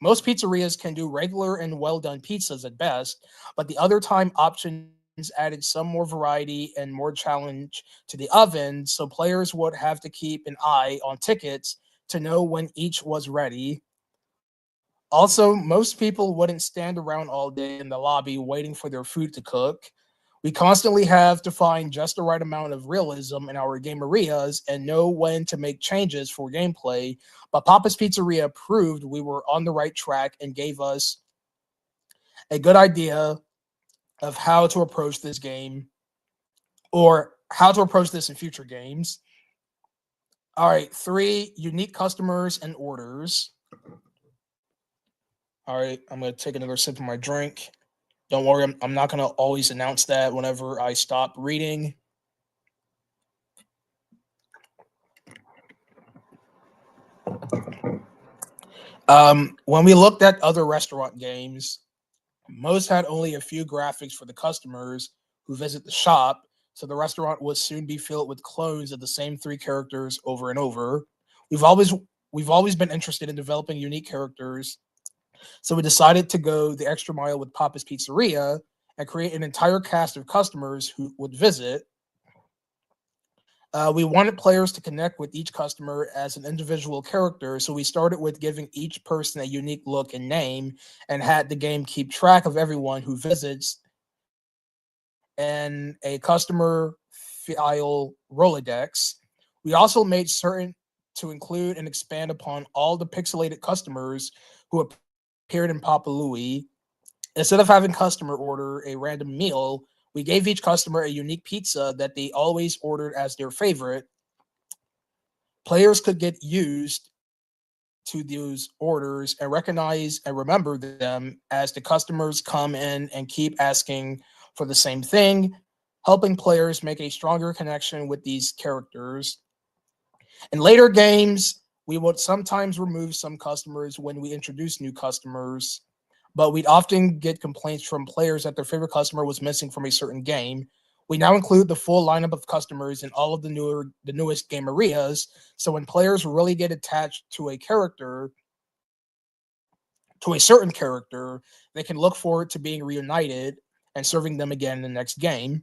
most pizzerias can do regular and well done pizzas at best, but the other time options added some more variety and more challenge to the oven, so players would have to keep an eye on tickets to know when each was ready. Also, most people wouldn't stand around all day in the lobby waiting for their food to cook. We constantly have to find just the right amount of realism in our game areas and know when to make changes for gameplay. But Papa's Pizzeria proved we were on the right track and gave us a good idea of how to approach this game or how to approach this in future games. All right, 3 unique customers and orders. All right, I'm going to take another sip of my drink. Don't worry, I'm not going to always announce that whenever I stop reading. When we looked at other restaurant games, most had only a few graphics for the customers who visit the shop, so the restaurant would soon be filled with clones of the same 3 characters over and over. We've always we've always been interested in developing unique characters, so we decided to go the extra mile with Papa's Pizzeria and create an entire cast of customers who would visit. We wanted players to connect with each customer as an individual character, so we started with giving each person a unique look and name, and had the game keep track of everyone who visits and a customer file Rolodex. We also made certain to include and expand upon all the pixelated customers who appeared in Papa Louie. Instead of having customer order a random meal, we gave each customer a unique pizza that they always ordered as their favorite. Players could get used to those orders and recognize and remember them as the customers come in and keep asking for the same thing, helping players make a stronger connection with these characters. In later games, we would sometimes remove some customers when we introduce new customers, but we'd often get complaints from players that their favorite customer was missing from a certain game. We now include the full lineup of customers in all of the newest game areas, so when players really get attached to a certain character, they can look forward to being reunited and serving them again in the next game.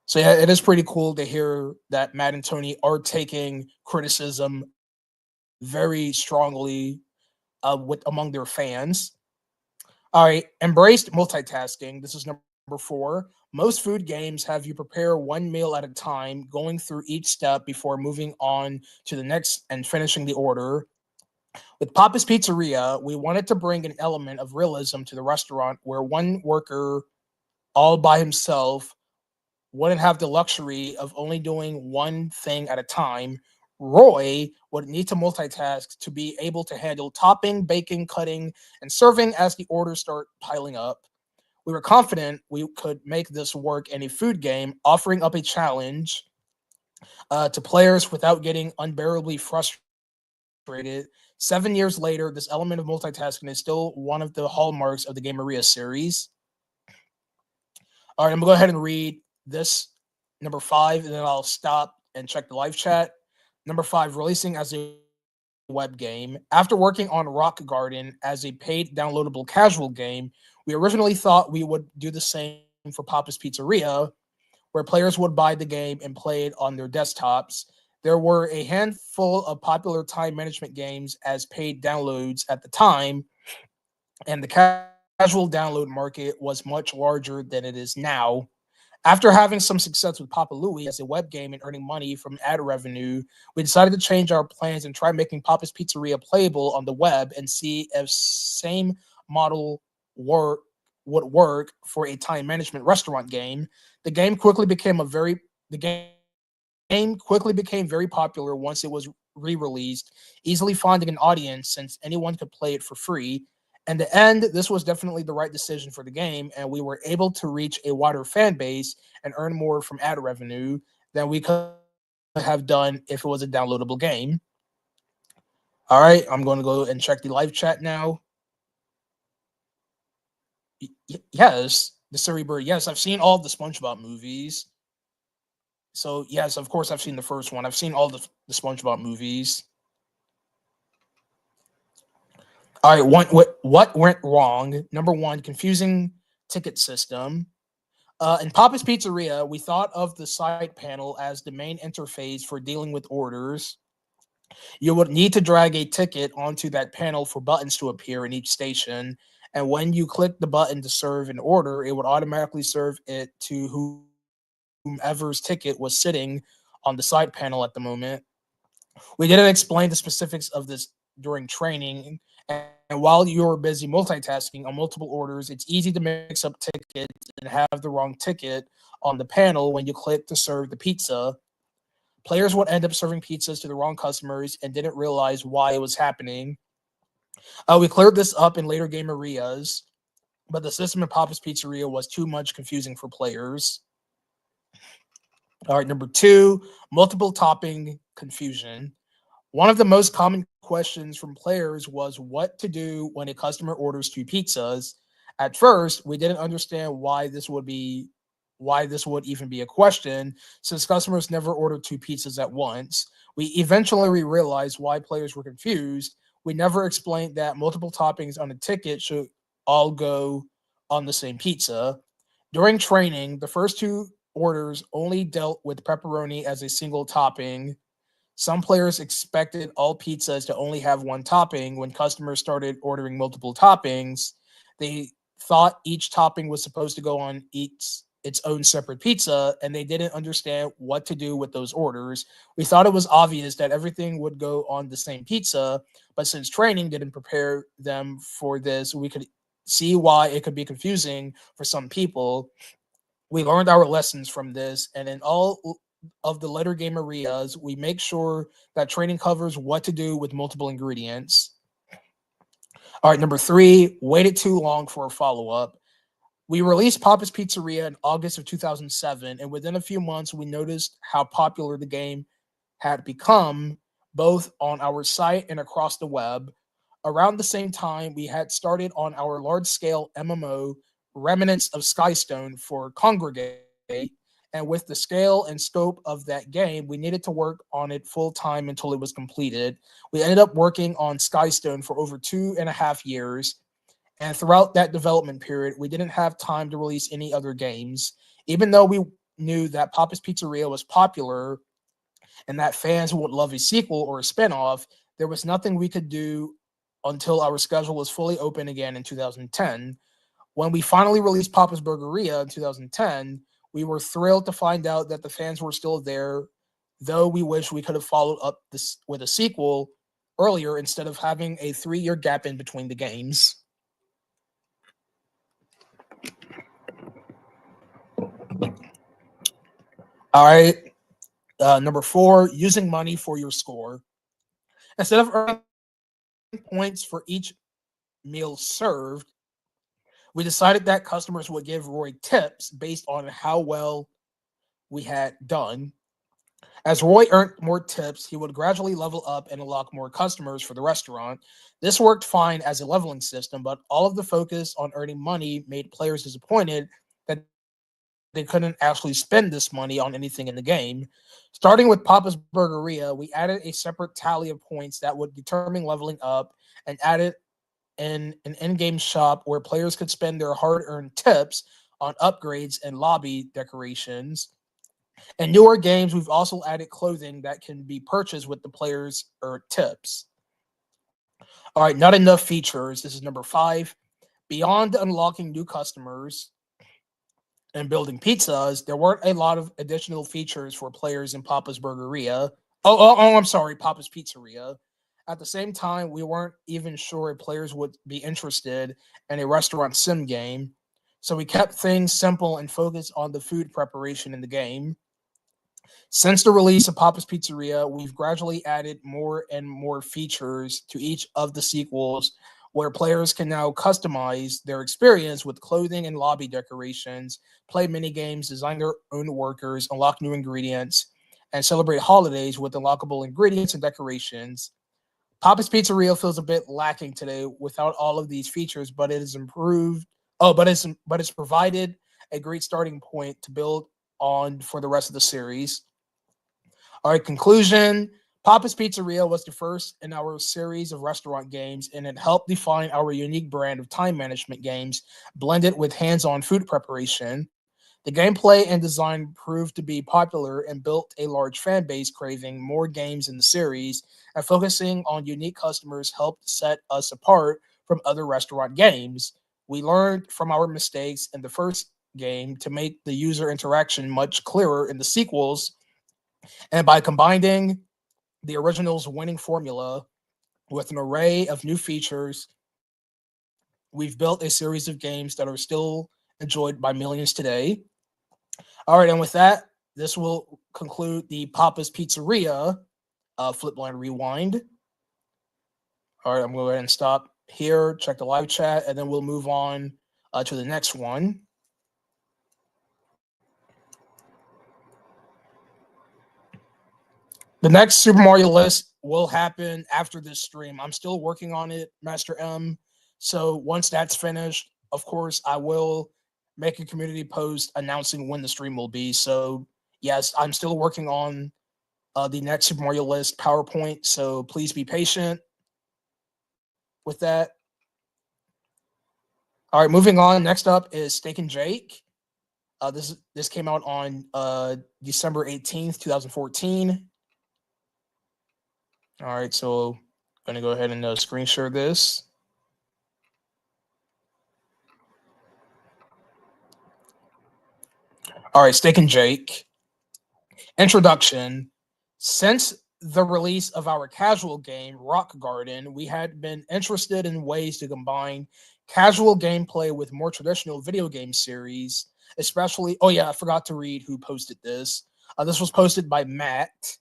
So yeah, it is pretty cool to hear that Matt and Tony are taking criticism very strongly with among their fans. All right, embraced multitasking. This is number 4. Most food games have you prepare one meal at a time, going through each step before moving on to the next and finishing the order. With Papa's Pizzeria, we wanted to bring an element of realism to the restaurant where one worker all by himself wouldn't have the luxury of only doing one thing at a time. Roy would need to multitask to be able to handle topping, baking, cutting, and serving as the orders start piling up. We were confident we could make this work in a food game, offering up a challenge to players without getting unbearably frustrated. 7 years later, this element of multitasking is still one of the hallmarks of the Game Maria series. All right, I'm gonna go ahead and read this number 5, and then I'll stop and check the live chat. Number 5, releasing as a web game. After working on Rock Garden as a paid downloadable casual game, we originally thought we would do the same for Papa's Pizzeria, where players would buy the game and play it on their desktops. There were a handful of popular time management games as paid downloads at the time, and the casual download market was much larger than it is now. After having some success with Papa Louie as a web game and earning money from ad revenue, we decided to change our plans and try making Papa's Pizzeria playable on the web and see if same model would work for a time management restaurant game. The game quickly became very popular once it was re-released, easily finding an audience since anyone could play it for free. In the end, this was definitely the right decision for the game, and we were able to reach a wider fan base and earn more from ad revenue than we could have done if it was a downloadable game. All right, I'm going to go and check the live chat now. Yes, the Surrey Bird. Yes, I've seen all the SpongeBob movies. So yes, of course, I've seen the first one. I've seen all the SpongeBob movies. All right, what went wrong? Number 1, confusing ticket system. In Papa's Pizzeria, we thought of the side panel as the main interface for dealing with orders. You would need to drag a ticket onto that panel for buttons to appear in each station. And when you click the button to serve an order, it would automatically serve it to whomever's ticket was sitting on the side panel at the moment. We didn't explain the specifics of this during training. And while you're busy multitasking on multiple orders, it's easy to mix up tickets and have the wrong ticket on the panel when you click to serve the pizza. Players would end up serving pizzas to the wrong customers and didn't realize why it was happening. We cleared this up in later game areas, but the system in Papa's Pizzeria was too much confusing for players. All right, number two, multiple topping confusion. One of the most common questions from players was what to do when a customer orders two pizzas. At first, we didn't understand why this would even be a question, since customers never ordered two pizzas at once. We eventually realized why players were confused. We never explained that multiple toppings on a ticket should all go on the same pizza. During training, the first two orders only dealt with pepperoni as a single topping. Some players expected all pizzas to only have one topping. When customers started ordering multiple toppings, they thought each topping was supposed to go on its own separate pizza, and they didn't understand what to do with those orders. We thought it was obvious that everything would go on the same pizza, but since training didn't prepare them for this, we could see why it could be confusing for some people. We learned our lessons from this, and in all of the later game areas, we make sure that training covers what to do with multiple ingredients. All right, number three, waited too long for a follow up. We released Papa's Pizzeria in August of 2007, and within a few months, we noticed how popular the game had become, both on our site and across the web. Around the same time, we had started on our large scale MMO, Remnants of Skystone, for Congregate. And with the scale and scope of that game, we needed to work on it full time until it was completed. We ended up working on Skystone for over 2.5 years. And throughout that development period, we didn't have time to release any other games. Even though we knew that Papa's Pizzeria was popular and that fans would love a sequel or a spinoff, there was nothing we could do until our schedule was fully open again in 2010. When we finally released Papa's Burgeria in 2010, we were thrilled to find out that the fans were still there, though we wish we could have followed up this with a sequel earlier instead of having a 3-year gap in between the games. All right. Number four, using money for your score. Instead of earning points for each meal served, we decided that customers would give Roy tips based on how well we had done. As Roy earned more tips, he would gradually level up and unlock more customers for the restaurant. This worked fine as a leveling system, but all of the focus on earning money made players disappointed that they couldn't actually spend this money on anything in the game. Starting with Papa's Burgeria, we added a separate tally of points that would determine leveling up and added in an in-game shop where players could spend their hard-earned tips on upgrades and lobby decorations. In newer games, we've also added clothing that can be purchased with the players' earned tips. All right, not enough features. This is number five. Beyond unlocking new customers and building pizzas, there weren't a lot of additional features for players in Papa's Burgeria. I'm sorry, Papa's Pizzeria. At the same time, we weren't even sure if players would be interested in a restaurant sim game, so we kept things simple and focused on the food preparation in the game. Since the release of Papa's Pizzeria, we've gradually added more and more features to each of the sequels where players can now customize their experience with clothing and lobby decorations, play mini games, design their own workers, unlock new ingredients, and celebrate holidays with unlockable ingredients and decorations. Papa's Pizzeria feels a bit lacking today without all of these features, but it is improved. It's provided a great starting point to build on for the rest of the series. All right, conclusion. Papa's Pizzeria was the first in our series of restaurant games, and it helped define our unique brand of time management games blended with hands-on food preparation. The gameplay and design proved to be popular and built a large fan base craving more games in the series, and focusing on unique customers helped set us apart from other restaurant games. We learned from our mistakes in the first game to make the user interaction much clearer in the sequels, and by combining the original's winning formula with an array of new features, we've built a series of games that are still enjoyed by millions today. All right, and with that, this will conclude the Papa's Pizzeria Flipline Rewind. All right, I'm going to go ahead and stop here, check the live chat, and then we'll move on to the next one. The next Super Mario list will happen after this stream. I'm still working on it, Master M. So once that's finished, of course, I will make a community post announcing when the stream will be. So yes, I'm still working on the next Super Mario list PowerPoint. So please be patient with that. All right, moving on. Next up is Steak and Jake. This came out on December 18th, 2014. All right, so I'm gonna go ahead and screen share this. All right, Steak and Jake. Introduction. Since the release of our casual game, Rock Garden, we had been interested in ways to combine casual gameplay with more traditional video game series, especially. Oh, yeah, I forgot to read who posted this. This was posted by Matt.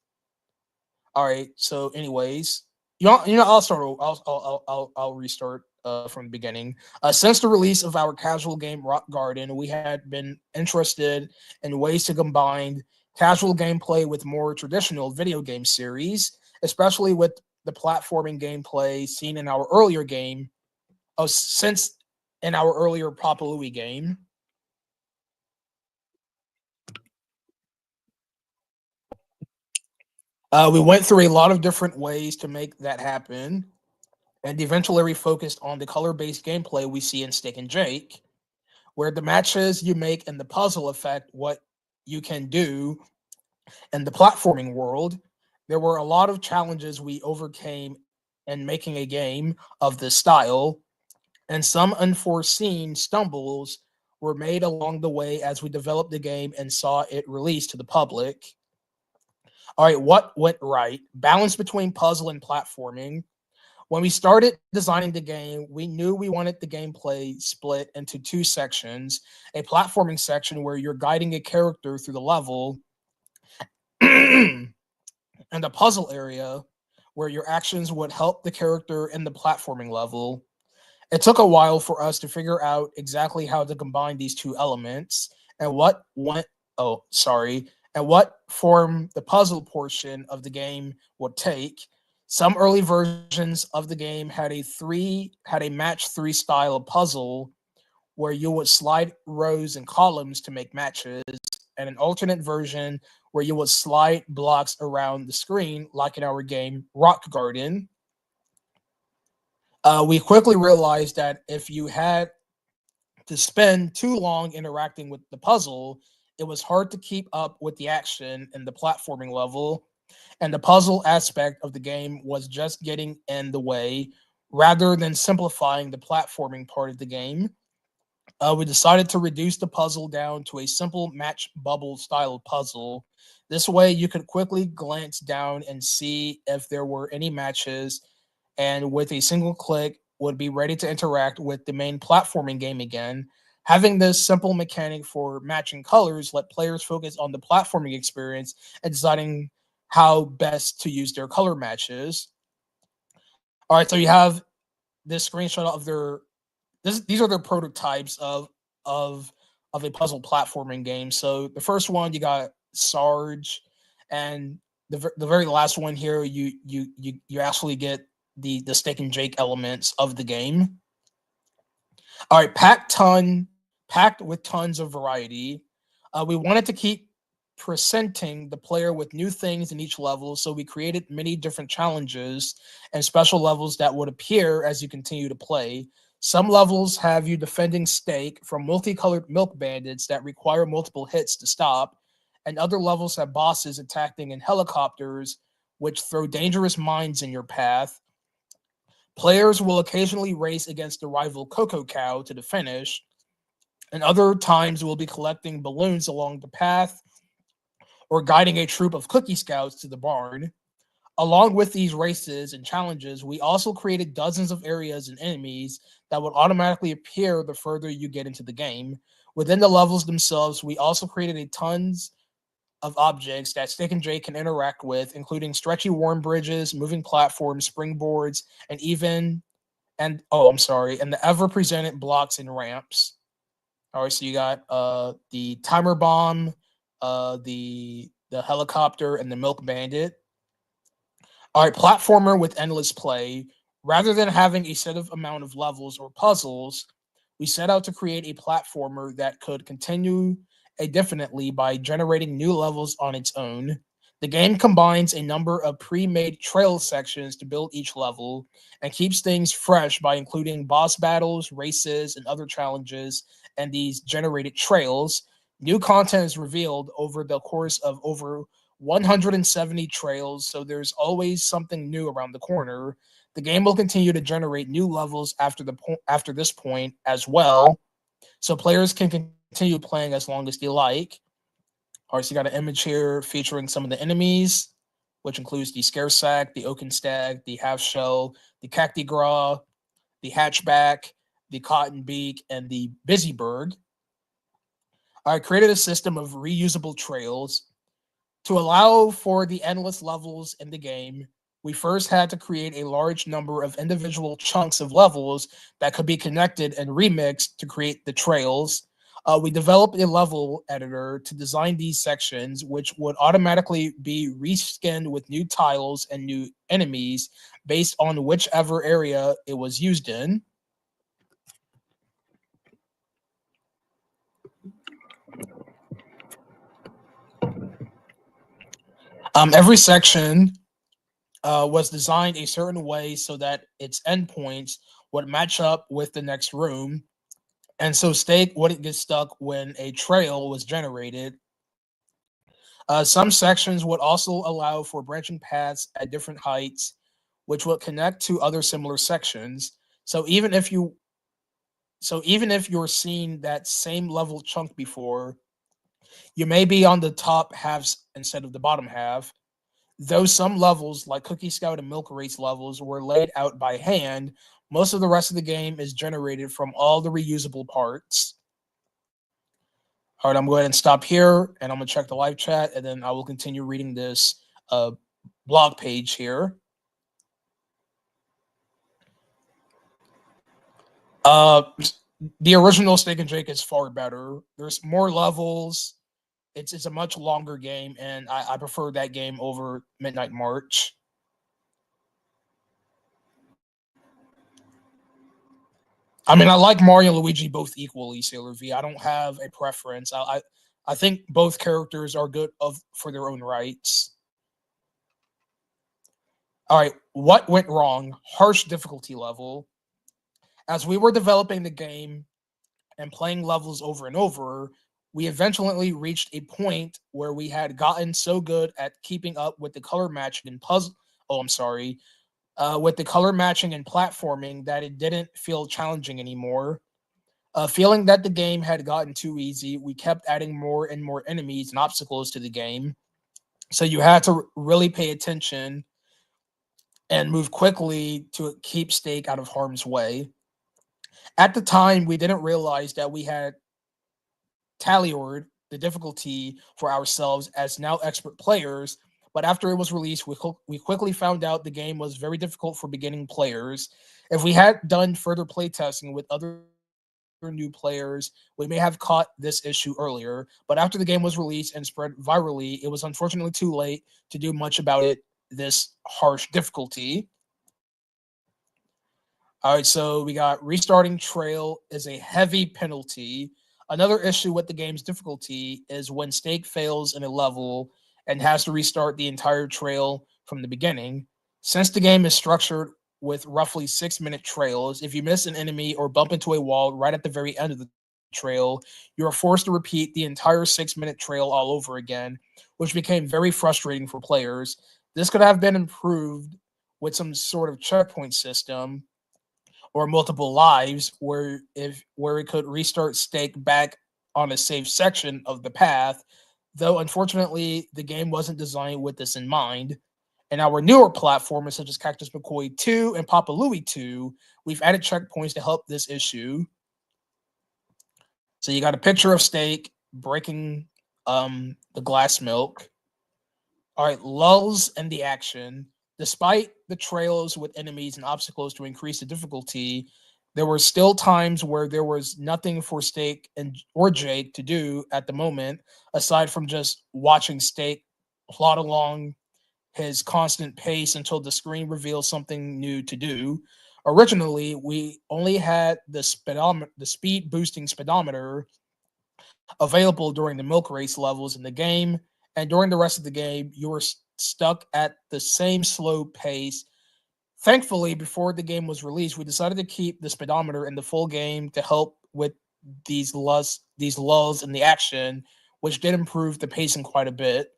All right, so, anyways, I'll start. I'll restart from the beginning. Since the release of our casual game Rock Garden, we had been interested in ways to combine casual gameplay with more traditional video game series, especially with the platforming gameplay seen in our earlier game. Oh, since in our earlier Papa Louie game. We went through a lot of different ways to make that happen, and eventually we focused on the color-based gameplay we see in Stick and Jake, where the matches you make and the puzzle affect what you can do in the platforming world. There were a lot of challenges we overcame in making a game of this style, and some unforeseen stumbles were made along the way as we developed the game and saw it released to the public. All right, what went right? Balance between puzzle and platforming. When we started designing the game, we knew we wanted the gameplay split into two sections: a platforming section where you're guiding a character through the level, and a puzzle area where your actions would help the character in the platforming level. It took a while for us to figure out exactly how to combine these two elements and and what form the puzzle portion of the game would take. Some early versions of the game had a match 3 style puzzle where you would slide rows and columns to make matches, and an alternate version where you would slide blocks around the screen, like in our game Rock Garden. We quickly realized that if you had to spend too long interacting with the puzzle, it was hard to keep up with the action in the platforming level, and the puzzle aspect of the game was just getting in the way rather than simplifying the platforming part of the game. We decided to reduce the puzzle down to a simple match bubble style puzzle. This way, you could quickly glance down and see if there were any matches, and with a single click, would be ready to interact with the main platforming game again. Having this simple mechanic for matching colors let players focus on the platforming experience and deciding how best to use their color matches. All right, so you have this screenshot of these are their prototypes of of a puzzle platforming game. So the first one you got Sarge, and the very last one here you actually get the Steak and Jake elements of the game. All right, packed with tons of variety. We wanted to keep presenting the player with new things in each level, so we created many different challenges and special levels that would appear as you continue to play. Some levels have you defending Steak from multicolored milk bandits that require multiple hits to stop, and other levels have bosses attacking in helicopters, which throw dangerous mines in your path. Players will occasionally race against the rival Cocoa Cow to the finish, and other times will be collecting balloons along the path or guiding a troop of cookie scouts to the barn. Along with these races and challenges, we also created dozens of areas and enemies that would automatically appear the further you get into the game. Within the levels themselves, we also created a tons of objects that Stick and Jake can interact with, including stretchy worm bridges, moving platforms, springboards, and even and oh, I'm sorry, and the ever presented blocks and ramps. All right, so you got the timer bomb, the helicopter, and the milk bandit. All right, platformer with endless play. Rather than having a set of amount of levels or puzzles, we set out to create a platformer that could continue indefinitely by generating new levels on its own. The game combines a number of pre-made trail sections to build each level and keeps things fresh by including boss battles, races, and other challenges and these generated trails. New content is revealed over the course of over 170 trails, so there's always something new around the corner. The game will continue to generate new levels after this point as well, so players can continue playing as long as they like. All right, so you got an image here featuring some of the enemies, which includes the Scaresack, the Oaken Stag, the Half Shell, the Cactigra, the Hatchback, the Cotton Beak, and the Busybird. I created a system of reusable trails. To allow for the endless levels in the game, we first had to create a large number of individual chunks of levels that could be connected and remixed to create the trails. We developed a level editor to design these sections, which would automatically be reskinned with new tiles and new enemies based on whichever area it was used in. Every section was designed a certain way so that its endpoints would match up with the next room, and so Steak wouldn't get stuck when a trail was generated. Some sections would also allow for branching paths at different heights, which would connect to other similar sections. So even if you're seeing that same level chunk before, you may be on the top halves instead of the bottom half. Though some levels, like Cookie Scout and Milk Race levels, were laid out by hand, most of the rest of the game is generated from all the reusable parts. All right, I'm going to go ahead and stop here, and I'm going to check the live chat, and then I will continue reading this blog page here. The original Steak and Jake is far better. There's more levels. It's a much longer game, and I prefer that game over Midnight March. I mean, I like Mario and Luigi both equally, Sailor V. I don't have a preference. I think both characters are good for their own rights. All right, what went wrong? Harsh difficulty level. As we were developing the game and playing levels over and over, we eventually reached a point where we had gotten so good at keeping up with the color matching and puzzle. Oh, I'm sorry. With the color matching and platforming that it didn't feel challenging anymore. Feeling that the game had gotten too easy, we kept adding more and more enemies and obstacles to the game. So you had to really pay attention and move quickly to keep Steak out of harm's way. At the time, we didn't realize that we had tallied the difficulty for ourselves as now expert players, but after it was released, we quickly found out the game was very difficult for beginning players. If we had done further playtesting with other new players, we may have caught this issue earlier, but after the game was released and spread virally, it was unfortunately too late to do much about it, this harsh difficulty. All right, so we got restarting trail is a heavy penalty. Another issue with the game's difficulty is when Steak fails in a level and has to restart the entire trail from the beginning. Since the game is structured with roughly 6-minute trails. If you miss an enemy or bump into a wall right at the very end of the trail, you are forced to repeat the entire 6-minute trail all over again, which became very frustrating for players. This could have been improved with some sort of checkpoint system or multiple lives where it could restart stake back on a safe section of the path, though unfortunately the game wasn't designed with this in mind. In our newer platformers such as Cactus McCoy 2 and Papa Louie 2, we've added checkpoints to help this issue. So you got a picture of Steak breaking the glass milk. All right, lulls in the action. Despite the trails with enemies and obstacles to increase the difficulty, there were still times where there was nothing for Steak and or Jake to do at the moment, aside from just watching Steak plod along his constant pace until the screen reveals something new to do. Originally, we only had the speed boosting speedometer available during the milk race levels in the game, and during the rest of the game, you were stuck at the same slow pace. Thankfully, before the game was released, we decided to keep the speedometer in the full game to help with these lulls in the action, which did improve the pacing quite a bit.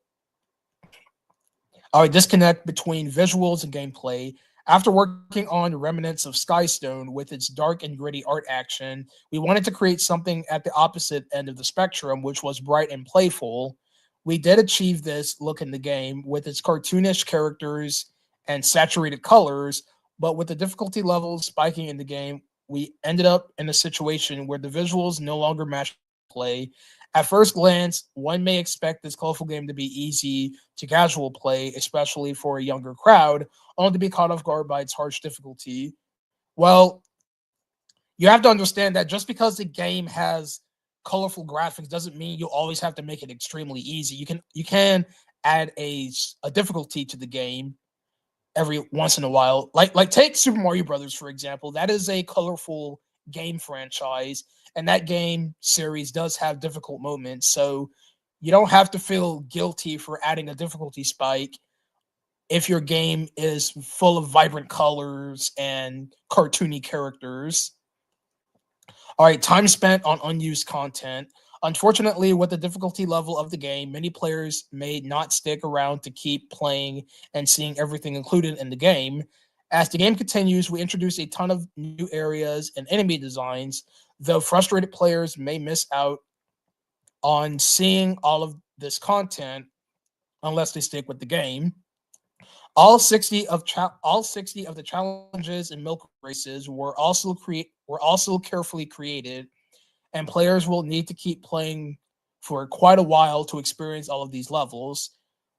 Our disconnect between visuals and gameplay. After working on Remnants of Skystone with its dark and gritty art action, we wanted to create something at the opposite end of the spectrum, which was bright and playful. We did achieve this look in the game with its cartoonish characters and saturated colors, but with the difficulty levels spiking in the game, we ended up in a situation where the visuals no longer match play. At first glance, one may expect this colorful game to be easy to casual play, especially for a younger crowd, only to be caught off guard by its harsh difficulty. Well, you have to understand that just because the game has colorful graphics doesn't mean you always have to make it extremely easy. You can add a difficulty to the game every once in a while. Like take Super Mario Brothers for example. That is a colorful game franchise, and that game series does have difficult moments. So you don't have to feel guilty for adding a difficulty spike if your game is full of vibrant colors and cartoony characters. All right, time spent on unused content. Unfortunately, with the difficulty level of the game, many players may not stick around to keep playing and seeing everything included in the game. As the game continues, we introduce a ton of new areas and enemy designs, though frustrated players may miss out on seeing all of this content unless they stick with the game. All 60 of the challenges and milk races were also carefully created, and players will need to keep playing for quite a while to experience all of these levels.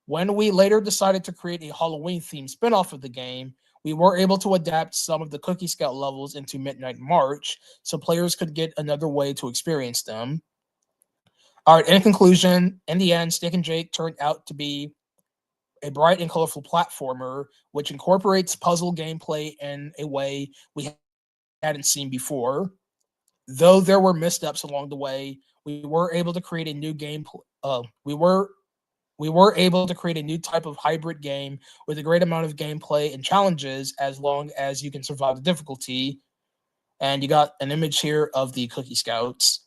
When we later decided to create a Halloween themed spin-off of the game, we were able to adapt some of the Cookie Scout levels into Midnight March so players could get another way to experience them. All right, in conclusion, in the end, Stick and Jake turned out to be a bright and colorful platformer which incorporates puzzle gameplay in a way we hadn't seen before. Though there were missteps along the way, we were able to create a new game. We were able to create a new type of hybrid game with a great amount of gameplay and challenges, as long as you can survive the difficulty. And you got an image here of the Cookie Scouts.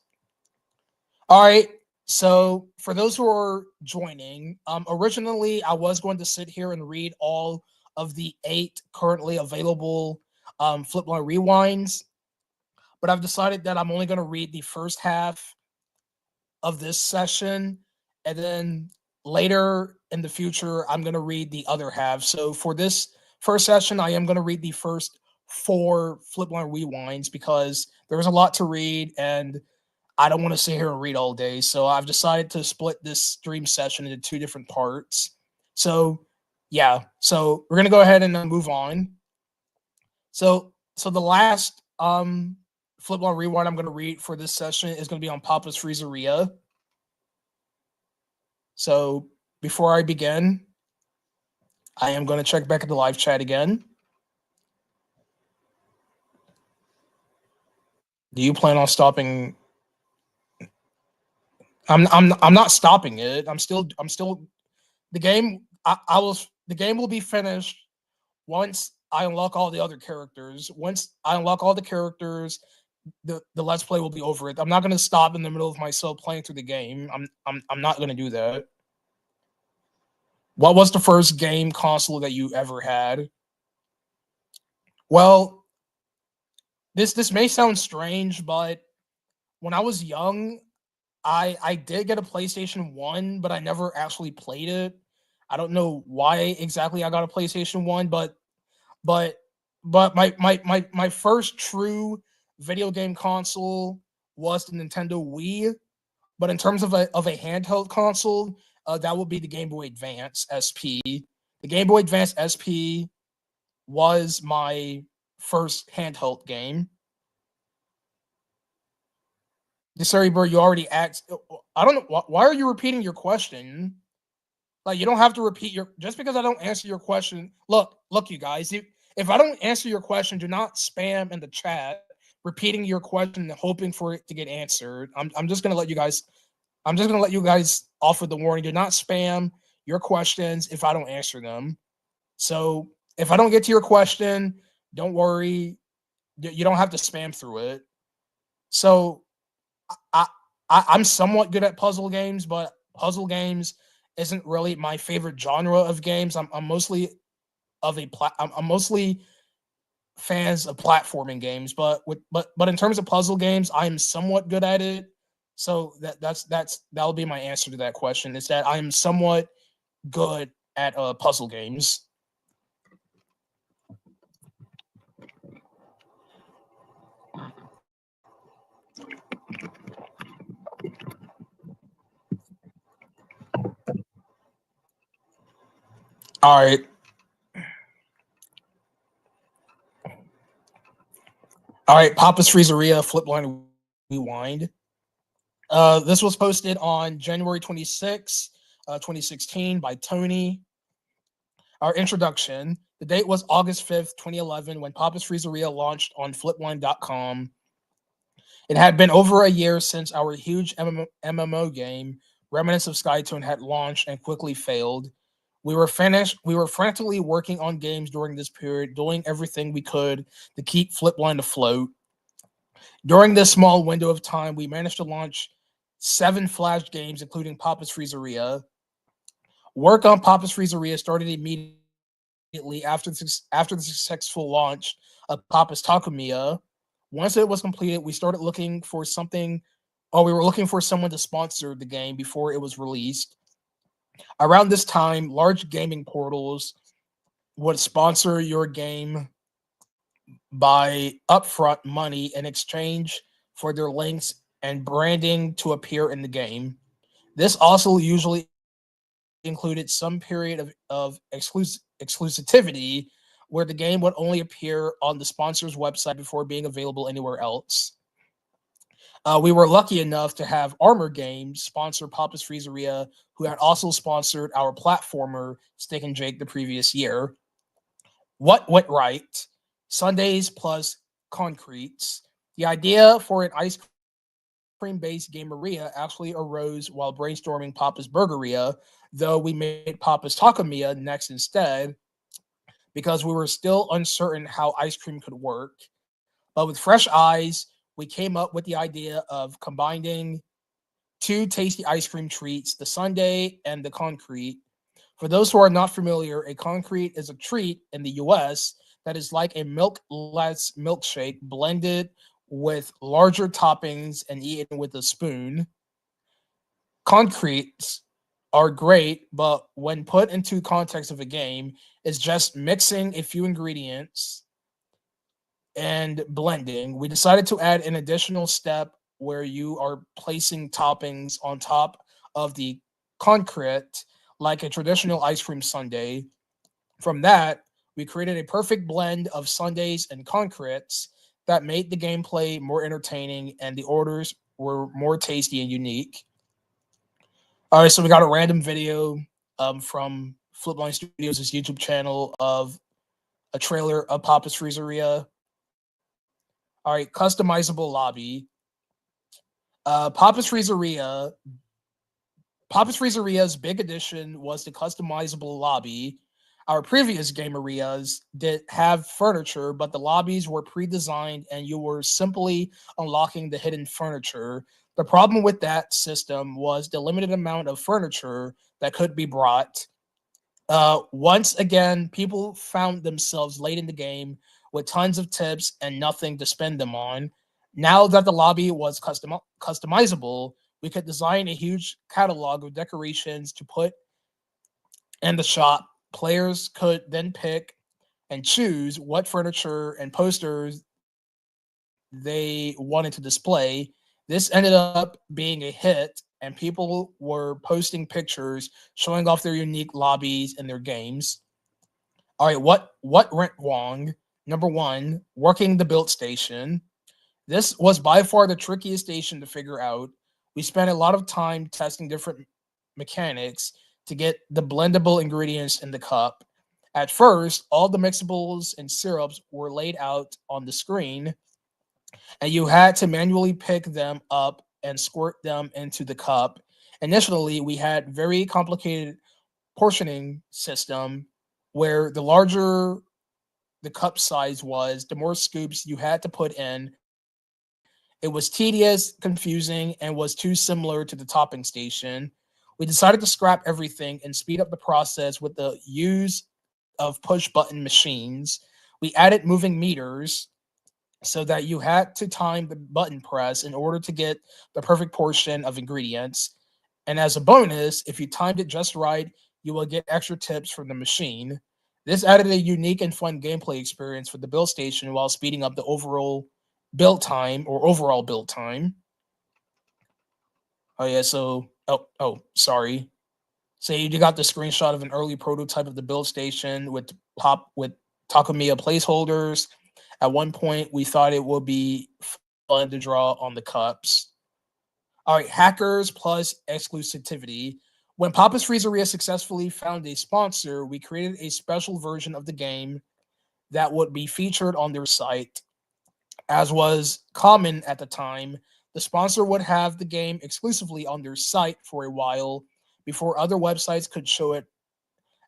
All right. So for those who are joining, originally I was going to sit here and read all of the 8 currently available Flipline rewinds, but I've decided that I'm only going to read the first half of this session, and then later in the future, I'm going to read the other half. So for this first session, I am going to read the first 4 Flipline rewinds because there's a lot to read, and I don't want to sit here and read all day. So I've decided to split this stream session into 2 different parts. So yeah, so we're going to go ahead and move on. So the last Flipline rewind I'm going to read for this session is going to be on Papa's Freezeria. So before I begin, I am going to check back at the live chat again. Do you plan on stopping? I'm not stopping it. I'm still the game. The game will be finished once I unlock all the other characters. Once I unlock all the characters, the Let's Play will be over. I'm not gonna stop in the middle of myself playing through the game. I'm not gonna do that. What was the first game console that you ever had? Well, this may sound strange, but when I was young, I did get a PlayStation 1, but I never actually played it. I don't know why exactly I got a PlayStation 1, but my first true video game console was the Nintendo Wii. But in terms of a handheld console, that would be the Game Boy Advance SP. The Game Boy Advance SP was my first handheld game. Sorry, bro, you already asked. I don't know. Why are you repeating your question? Like, you don't have to repeat your. Just because I don't answer your question. Look, you guys. If I don't answer your question, do not spam in the chat repeating your question and hoping for it to get answered. I'm just gonna let you guys. I'm just gonna let you guys off with the warning. Do not spam your questions if I don't answer them. So if I don't get to your question, don't worry. You don't have to spam through it. So I, I'm somewhat good at puzzle games, but puzzle games isn't really my favorite genre of games. I'm mostly I'm mostly fans of platforming games, but in terms of puzzle games, I am somewhat good at it. So that'll be my answer to that question. Is that I am somewhat good at puzzle games. All right. All right, Papa's Freezeria, Flipline Rewind. This was posted on January 26, 2016 by Tony. Our introduction. The date was August 5th, 2011, when Papa's Freezeria launched on Flipline.com. It had been over a year since our huge MMO game, Remnants of Skytone, had launched and quickly failed. We were frantically working on games during this period, doing everything we could to keep Flipline afloat. During this small window of time, we managed to launch 7 flash games, including Papa's Freezeria. Work on Papa's Freezeria started immediately after the successful launch of Papa's Takamiya. Once it was completed, we started looking for something, or we were looking for someone to sponsor the game before it was released. Around this time, large gaming portals would sponsor your game by upfront money in exchange for their links and branding to appear in the game. This also usually included some period of exclusivity where the game would only appear on the sponsor's website before being available anywhere else. We were lucky enough to have Armor Games sponsor Papa's Freezeria, who had also sponsored our platformer Stick and Jake the previous year. What went right? Sundays plus concretes. The idea for an ice cream-based gameria actually arose while brainstorming Papa's Burgeria, though we made Papa's Takamiya next instead because we were still uncertain how ice cream could work. But with fresh eyes, we came up with the idea of combining 2 tasty ice cream treats, the sundae and the concrete. For those who are not familiar, a concrete is a treat in the US that is like a milk-less milkshake blended with larger toppings and eaten with a spoon. Concretes are great, but when put into context of a game, it's just mixing a few ingredients and blending. We decided to add an additional step where you are placing toppings on top of the concrete like a traditional ice cream sundae. From that, we created a perfect blend of sundaes and concretes that made the gameplay more entertaining and the orders were more tasty and unique. All right, so we got a random video from Flipline Studios' YouTube channel of a trailer of Papa's Freezeria. All right, customizable lobby. Papa's Freezeria's big addition was the customizable lobby. Our previous game areas did have furniture, but the lobbies were pre-designed and you were simply unlocking the hidden furniture. The problem with that system was the limited amount of furniture that could be brought. Once again, people found themselves late in the game with tons of tips and nothing to spend them on. Now that the lobby was customizable, we could design a huge catalog of decorations to put in the shop. Players could then pick and choose what furniture and posters they wanted to display. This ended up being a hit, and people were posting pictures showing off their unique lobbies and their games. All right, what went wrong? Number one, working the build station. This was by far the trickiest station to figure out. We spent a lot of time testing different mechanics to get the blendable ingredients in the cup. At first, all the mixables and syrups were laid out on the screen, and you had to manually pick them up and squirt them into the cup. Initially, we had very complicated portioning system where the larger the cup size was, the more scoops you had to put in. It was tedious, confusing, and was too similar to the topping station. We decided to scrap everything and speed up the process with the use of push button machines. We added moving meters so that you had to time the button press in order to get the perfect portion of ingredients. And as a bonus, if you timed it just right, you will get extra tips from the machine. This added a unique and fun gameplay experience for the build station while speeding up the overall build time. Oh yeah, so sorry. So you got the screenshot of an early prototype of the build station with Takamiya placeholders. At one point, we thought it would be fun to draw on the cups. All right, hackers plus exclusivity. When Papa's Freezeria successfully found a sponsor, we created a special version of the game that would be featured on their site. As was common at the time, the sponsor would have the game exclusively on their site for a while before other websites could show it.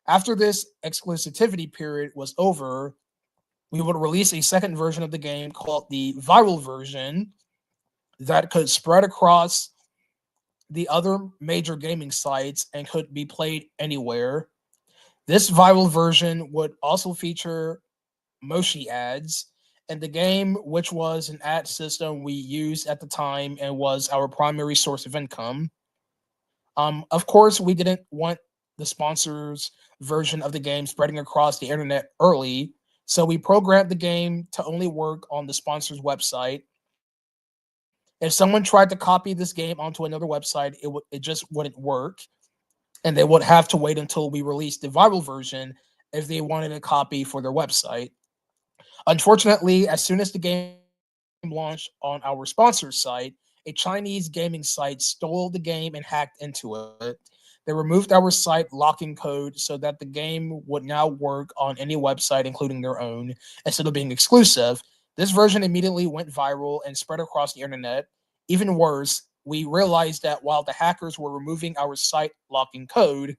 After this exclusivity period was over, we would release a second version of the game called the viral version that could spread across the other major gaming sites and could be played anywhere. This viral version would also feature Moshi ads, and the game, which was an ad system we used at the time and was our primary source of income. Of course, we didn't want the sponsors version of the game spreading across the internet early, so we programmed the game to only work on the sponsor's website. If someone tried to copy this game onto another website, it just wouldn't work, and they would have to wait until we released the viral version if they wanted a copy for their website. Unfortunately, as soon as the game launched on our sponsor site, a Chinese gaming site stole the game and hacked into it. They removed our site locking code so that the game would now work on any website, including their own, instead of being exclusive. This version immediately went viral and spread across the internet. Even worse, we realized that while the hackers were removing our site locking code,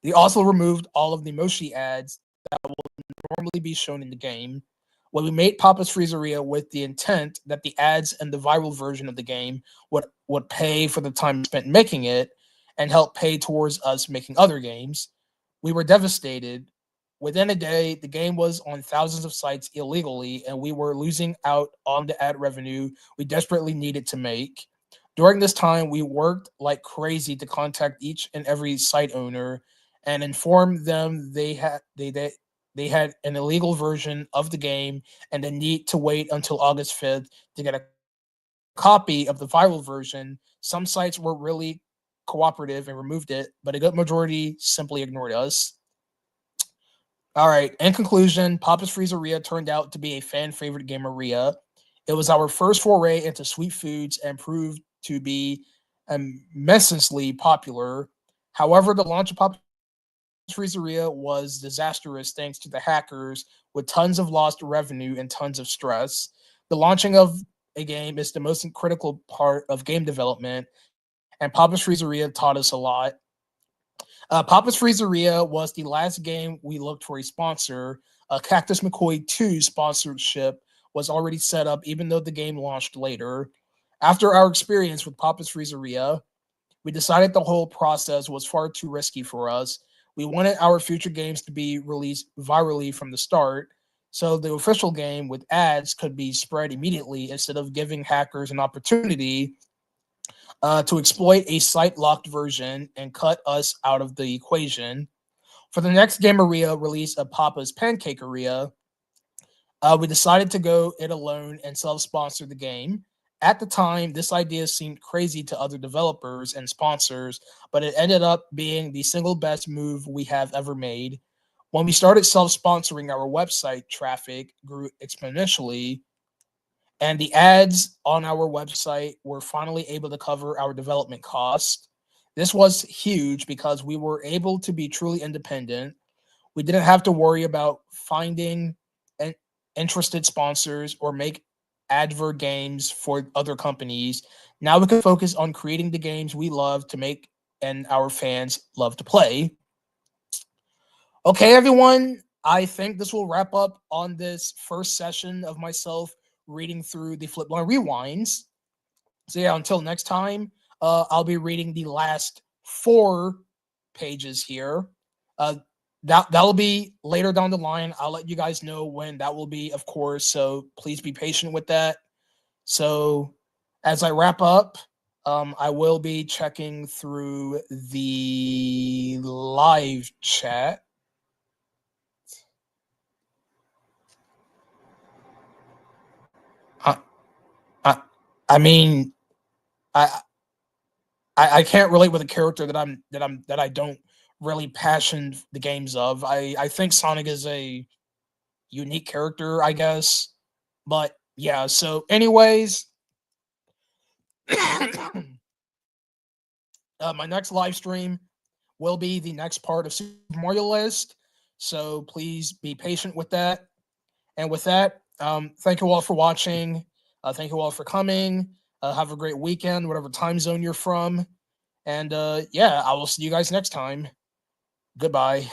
they also removed all of the Moshi ads that will normally be shown in the game. When we made Papa's Freezeria with the intent that the ads and the viral version of the game would pay for the time spent making it and help pay towards us making other games, we were devastated. Within a day, the game was on thousands of sites illegally, and we were losing out on the ad revenue we desperately needed to make. During this time, we worked like crazy to contact each and every site owner and inform them they had an illegal version of the game and the need to wait until August 5th to get a copy of the viral version. Some sites were really cooperative and removed it, but a good majority simply ignored us. All right. In conclusion, Papa's Freezeria turned out to be a fan favorite gameria. It was our first foray into sweet foods and proved to be immensely popular. However, the launch of Papa's Freezeria was disastrous thanks to the hackers with tons of lost revenue and tons of stress. The launching of a game is the most critical part of game development, and Papa's Freezeria taught us a lot. Papa's Freezeria was the last game we looked for a sponsor. Cactus McCoy 2 sponsorship was already set up, even though the game launched later. After our experience with Papa's Freezeria, we decided the whole process was far too risky for us. We wanted our future games to be released virally from the start, so the official game with ads could be spread immediately instead of giving hackers an opportunity to exploit a site locked version and cut us out of the equation. For the next Gameria release of Papa's Pancakeria, we decided to go it alone and self sponsor the game. At the time, this idea seemed crazy to other developers and sponsors, but it ended up being the single best move we have ever made. When we started self sponsoring, our website traffic grew exponentially, and the ads on our website were finally able to cover our development costs. This was huge because we were able to be truly independent. We didn't have to worry about finding interested sponsors or make advert games for other companies. Now we can focus on creating the games we love to make and our fans love to play. Okay, everyone, I think this will wrap up on this first session of myself reading through the Flipline Rewinds. So yeah, until next time, I'll be reading the last 4 pages here. That'll be later down the line. I'll let you guys know when that will be, of course. So please be patient with that. So as I wrap up, I will be checking through the live chat. I, I, I mean, I, I can't relate with a character that I don't really passion the games of. I think Sonic is a unique character, I guess. But yeah, so anyways, my next live stream will be the next part of Super Mario List. So please be patient with that. And with that, thank you all for watching. Thank you all for coming. Have a great weekend, whatever time zone you're from. And yeah, I will see you guys next time. Goodbye.